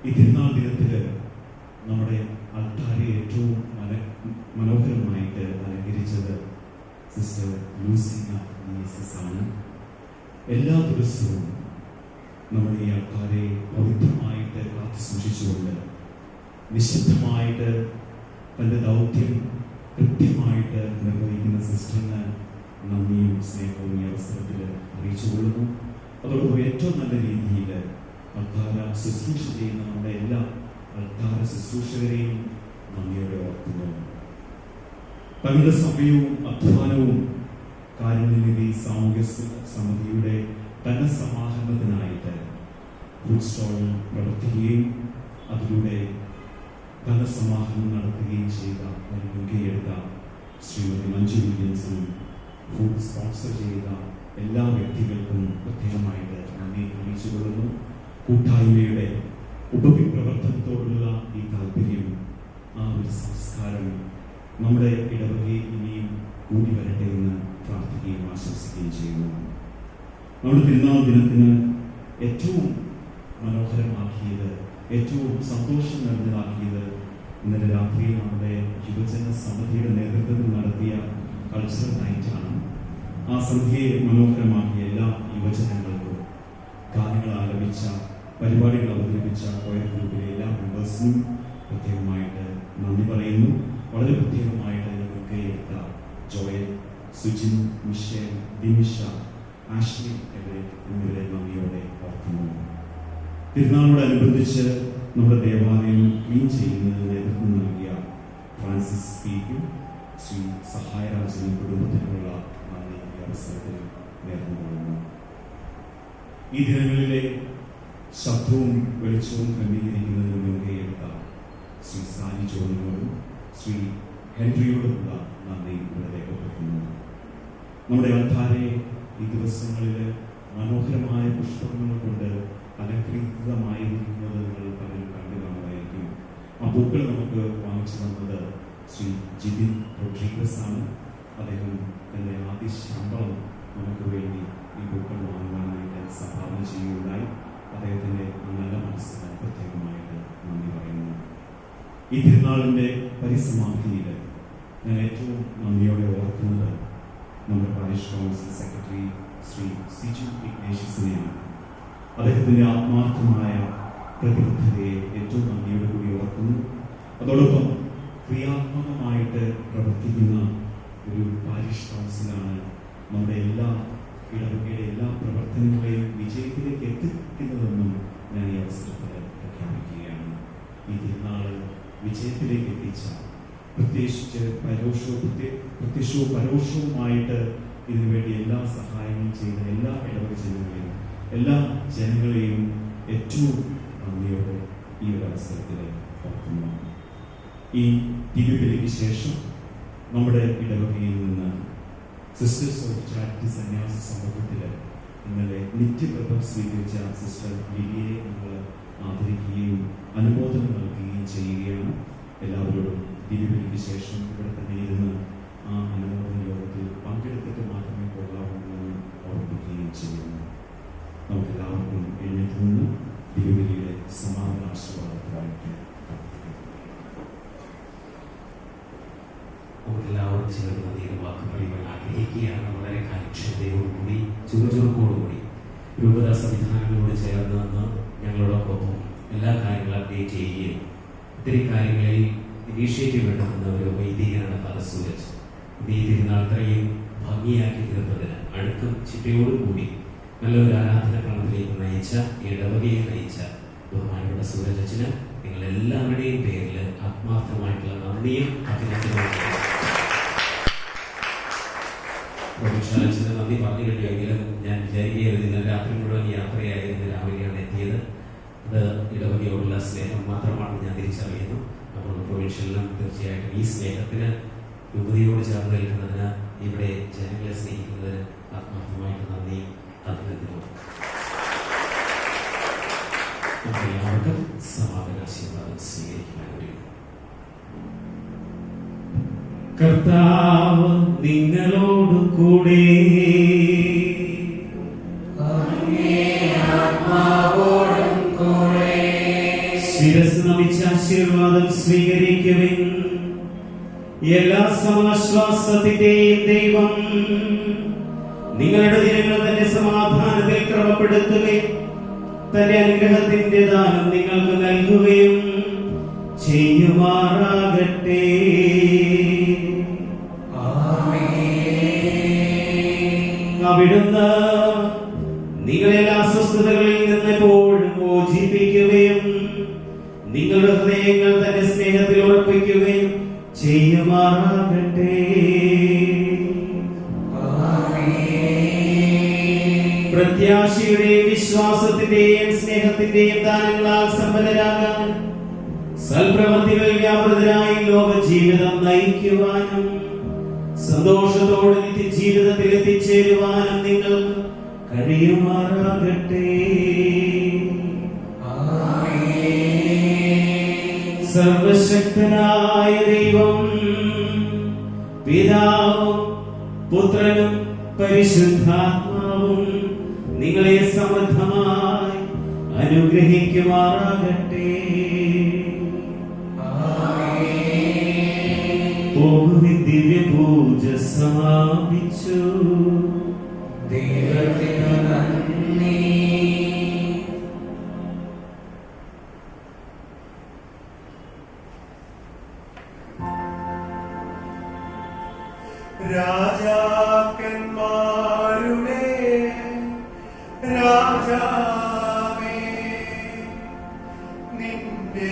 ഈ തിരുനാൾ ദിനത്തിൽ നമ്മുടെ അൾത്താരെ ഏറ്റവും മനോഹരമായിട്ട് അലങ്കരിച്ചത് സിസ്റ്റർ ലൂസിന DSS ആണ്. എല്ലാ ദിവസവും നമ്മുടെ ഈ ആൾക്കാരെ പവിത്രമായിട്ട് കാത്തു സൂക്ഷിച്ചുകൊണ്ട് നിശബ്ദമായിട്ട് തൻ്റെ ദൗത്യം കൃത്യമായിട്ട് നിർവഹിക്കുന്ന സിസ്റ്ററിന് നന്ദിയും സ്നേഹവും ഈ അവസരത്തിൽ അറിയിച്ചുകൊള്ളുന്നു. അതോടൊപ്പം ഏറ്റവും നല്ല രീതിയിൽ അൾത്താര ശുശ്രൂഷ ചെയ്യുന്ന നമ്മുടെ എല്ലാ അൾത്താര ശുശ്രൂഷകരെയും നന്ദിയോടെ ഓർക്കുന്നു. തങ്ങളുടെ സമയവും അധ്വാനവും കാരുണ്യനിധി സാമൂഹ്യ സമിതിയുടെ ധനസമാഹരണത്തിനായിട്ട് ഫുഡ് സ്റ്റോളിൽ പ്രവർത്തിക്കുകയും അതിലൂടെ ധനസമാഹരണം നടത്തുകയും ചെയ്ത മുൻകൈയെടുത്ത ശ്രീമതി മഞ്ജു വില്യംസിനും ഫുഡ് സ്പോൺസർ ചെയ്ത എല്ലാ വ്യക്തികൾക്കും പ്രത്യേകമായിട്ട് നന്ദി അറിയിച്ചുകൊള്ളുന്നു. കൂട്ടായ്മയുടെ ഉപവിപ്രവർത്തനത്തോടുള്ള ഈ താല്പര്യം, ആ ഒരു സംസ്കാരം നമ്മുടെ ഇടവകയിൽ ഇനിയും കൂടി വരട്ടെ എന്ന് പ്രാർത്ഥിക്കുകയും ആശംസിക്കുകയും ചെയ്യുന്നു. നമ്മുടെ തിരുനാൾ ദിനത്തിന് ഏറ്റവും മനോഹരമാക്കിയത്, ഏറ്റവും സന്തോഷം നിറഞ്ഞതാക്കിയത് ഇന്നലെ രാത്രിയിൽ നമ്മുടെ യുവജന സമിതിയുടെ നേതൃത്വത്തിൽ നടത്തിയ കൾച്ചറൽ നൈറ്റാണ്. ആ സന്ധ്യയെ മനോഹരമാക്കിയ എല്ലാ യുവജനങ്ങൾക്കും, ഗാനങ്ങൾ ആലപിച്ച പരിപാടികൾ അവതരിപ്പിച്ച കൊയർ ഗ്രൂപ്പിലെ എല്ലാ മെമ്പേഴ്സിനും പ്രത്യേകമായിട്ട് നന്ദി പറയുന്നു. വളരെ പ്രത്യേകമായിട്ട് ഞങ്ങൾക്ക് എടുത്ത ജോയൽ, സുജിൻ, മിഷേൽ, ദിനിഷ, ആഷ്ലി എന്നിവരെ നന്ദിയോടെ ഓർക്കുന്നു. തിരുനാളിനോടനുബന്ധിച്ച് നമ്മുടെ ദേവാലയം ക്ലീൻ ചെയ്യുന്നതിന് നേതൃത്വം നൽകിയ ഫ്രാൻസിസ് പി.ക്കും ശ്രീ സഹായരാജനും കുടുംബത്തിനുള്ള നന്ദി ഈ അവസരത്തിൽ നേർന്നുകൊള്ളുന്നു. ഈ ദിനങ്ങളിലെ ശബ്ദവും വെളിച്ചവും ക്രമീകരിക്കുന്നതിന് മുൻകൈയെടുത്ത ശ്രീ സാലി ജോണിനോടും ശ്രീ ഹെൻറിയോടുമുള്ള നന്ദി ഇവിടെ രേഖപ്പെടുത്തുന്നു. നമ്മുടെ അൾത്താരയെ ഈ ദിവസങ്ങളിൽ മനോഹരമായ പുഷ്പങ്ങൾ കൊണ്ട് അലങ്കൃതമായിരിക്കുന്നത് നിങ്ങൾ പലരും കണ്ടു കാണുമായിരിക്കും. ആ പൂക്കൾ നമുക്ക് വാങ്ങിച്ചു തന്നത് ശ്രീ ജിതിൻ റോഡ്രിഗസ് ആണ്. അദ്ദേഹം തന്റെ ആദ്യ ശമ്പളം നമുക്ക് വേണ്ടി ഈ പൂക്കൾ വാങ്ങുവാനായിട്ട് സംഭാവന ചെയ്യുകയുണ്ടായി. അദ്ദേഹത്തിന്റെ നല്ല മനസ്സിന് പ്രത്യേകമായിട്ട് നന്ദി പറയുന്നു. ഈ തിരുനാളിന്റെ പരിസമാപ്തിയിൽ ഞാൻ ഏറ്റവും നന്ദിയോടെ ഓർക്കുന്നത് നമ്മുടെ parish council secretary Shri Siju ഇഗ്നേഷ്യസിനെയാണ്. അദ്ദേഹത്തിന്റെ ആത്മാർത്ഥമായ പ്രതിബദ്ധതയെ ഏറ്റവും നന്ദിയോടെ കൂടി ഓർക്കുന്നു. അതോടൊപ്പം ക്രിയാത്മകമായിട്ട് പ്രവർത്തിക്കുന്ന ഒരു പാരിഷ് കൗൺസിലാണ് നമ്മുടെ എല്ലാ ഇടവകയുടെ എല്ലാ പ്രവർത്തനങ്ങളെയും വിജയത്തിലേക്ക് എത്തിക്കുന്നതെന്നും ഞാൻ ഈ അവസരത്തിൽ പ്രഖ്യാപിക്കുകയാണ്. ഈ തിരുനാള് വിജയത്തിലേക്ക് എത്തിച്ച, പ്രത്യേകിച്ച് പ്രത്യക്ഷവും പരോക്ഷവുമായിട്ട് ഇതിനുവേണ്ടി എല്ലാ സഹായങ്ങളും ചെയ്ത എല്ലാ ഇടവക ജനങ്ങളെയും എല്ലാ ജനങ്ങളെയും ഏറ്റവും നന്ദിയോടെ ഈ ഒരു അവസരത്തിൽ ഓർക്കുന്നു. ഈ ദിവ്യബലിക്ക് ശേഷം നമ്മുടെ ഇടവകയിൽ നിന്ന് സിസ്റ്റേഴ്സ് ഓഫ് ചാരിറ്റി സന്യാസ സമൂഹത്തിൽ ഇന്നലെ നിത്യവ്രതം സ്വീകരിച്ച സിസ്റ്റർ ലിലിയെ നമ്മൾ ആദരിക്കുകയും അനുമോദനം നൽകുകയും ചെയ്യുകയാണ്. എല്ലാവരോടും ദിവ്യബലിക്ക് ശേഷം ഇവിടെ തന്നെ ഇരുന്ന് ആ അനുമോദന യോഗത്തിൽ പങ്കെടുത്തിട്ട് മാത്രമേ പോകാവൂ എന്ന് ഓർമ്മിപ്പിക്കുകയും ചെയ്യുന്നു. നമുക്കെല്ലാവർക്കും എഴുന്നേറ്റ് നിന്ന് ദിവ്യബലിയുടെ സമാപന ആശീർവാദത്തിനായിട്ട് നമുക്കെല്ലാവരും ചേർന്ന് അധികം വാക്ക് പറയുവാൻ ആഗ്രഹിക്കുകയാണ്. വളരെ കാര്യക്ഷമതയോടുകൂടി ചുറുചുറുക്കോടുകൂടി രൂപത സംവിധാനങ്ങളോട് ചേർന്ന് നിന്ന് ഞങ്ങളോടൊപ്പം എല്ലാ കാര്യങ്ങളും അപ്ഡേറ്റ് ചെയ്യുകയും ഒത്തിരി കാര്യങ്ങളിൽ ഇനീഷ്യേറ്റീവ് എടുക്കുന്ന ഒരു വൈദികനാണ് ഫാദർ സൂരജ്. ഈ തിരുനാൾ ഇത്രയും ഭംഗിയാക്കി തീർത്തതിന് അടുക്കും ചിട്ടയോടുകൂടി നല്ലൊരു ആരാധനക്രമത്തിലേക്ക് നയിച്ച, ഇടവകയെ നയിച്ച ബഹുമാനപ്പെട്ട സൂരജന് നിങ്ങളെല്ലാവരുടെയും പേരിൽ ആത്മാർത്ഥമായിട്ടുള്ള നന്ദിയും അഭിനന്ദനവും. പ്രൊഫഷണലിന് നന്ദി പറഞ്ഞു കഴിഞ്ഞെങ്കിലും ഞാൻ വിചാരിക്കുകയായിരുന്നു ഇന്നലെ രാത്രി മുഴുവൻ യാത്രയായിരുന്നു, രാവിലെയാണ് എത്തിയത്. അത് ഇടവകയോടുള്ള സ്നേഹം മാത്രമാണ് ഞാൻ തിരിച്ചറിയുന്നു. അപ്പോൾ പ്രൊവിൻഷ്യലിനും തീർച്ചയായിട്ടും ഈ സ്നേഹത്തിന് രൂപതയോട് ചേർന്ന് നിൽക്കുന്നതിന്, ഇവിടെ ജനങ്ങളെ സ്നേഹിക്കുന്നതിന് ആത്മാർത്ഥമായിട്ട് നന്ദി അഭിനന്ദനവും. എല്ലാവർക്കും സമാപനാശീർവാദം സ്വീകരിക്കാൻ കഴിയും. കർത്താവ് നിങ്ങളോട് കൂടെ, ശിരസ് നമിച്ച ആശീർവാദം സ്വീകരിക്കുവിൻ. എല്ലാ സമാശ്വാസത്തിന്റെയും ദൈവം നിങ്ങളുടെ ദിനങ്ങൾ തന്റെ സമാധാനത്തിൽ ക്രമപ്പെടുത്തുകയും തന്റെ അനുഗ്രഹത്തിന്റെ ദാനം നിങ്ങൾക്ക് നൽകുകയും ചെയ്യുമാറാകട്ടെ. അവിടുന്ന് നിങ്ങളെല്ലാ അസ്വസ്ഥതകളിൽ നിന്ന് എപ്പോഴും മോചിപ്പിക്കുകയും നിങ്ങളുടെ ഹൃദയങ്ങൾ തന്റെ സ്നേഹത്തിൽ ഉറപ്പിക്കുകയും ചെയ്യുമാറാകട്ടെ. പ്രത്യാശയുടെയും വിശ്വാസത്തിന്റെയും സ്നേഹത്തിന്റെയും ദാനങ്ങളാൽ സമ്പന്നരാകാൻ, സൽപ്രവൃത്തികളിൽ വ്യാപൃതരായി ലോക ജീവിതം നയിക്കുവാനും സന്തോഷത്തോടെ നിത്യജീവിതത്തിൽ എത്തിച്ചേരുവാനും നിങ്ങൾക്ക് കഴിയുമാറാകട്ടെ. സർവശക്തനായ ദൈവം പിതാവും പുത്രനും പരിശുദ്ധാത്മാവും നിങ്ങളെ സമൃദ്ധമായി അനുഗ്രഹിക്കുമാറാകട്ടെ. ദിവ്യപൂജ സമാപിച്ചു. ദൈവത്തിനു നന്ദി. രാജാക്കന്മാരുടെ രാജാവേ, നിന്റെ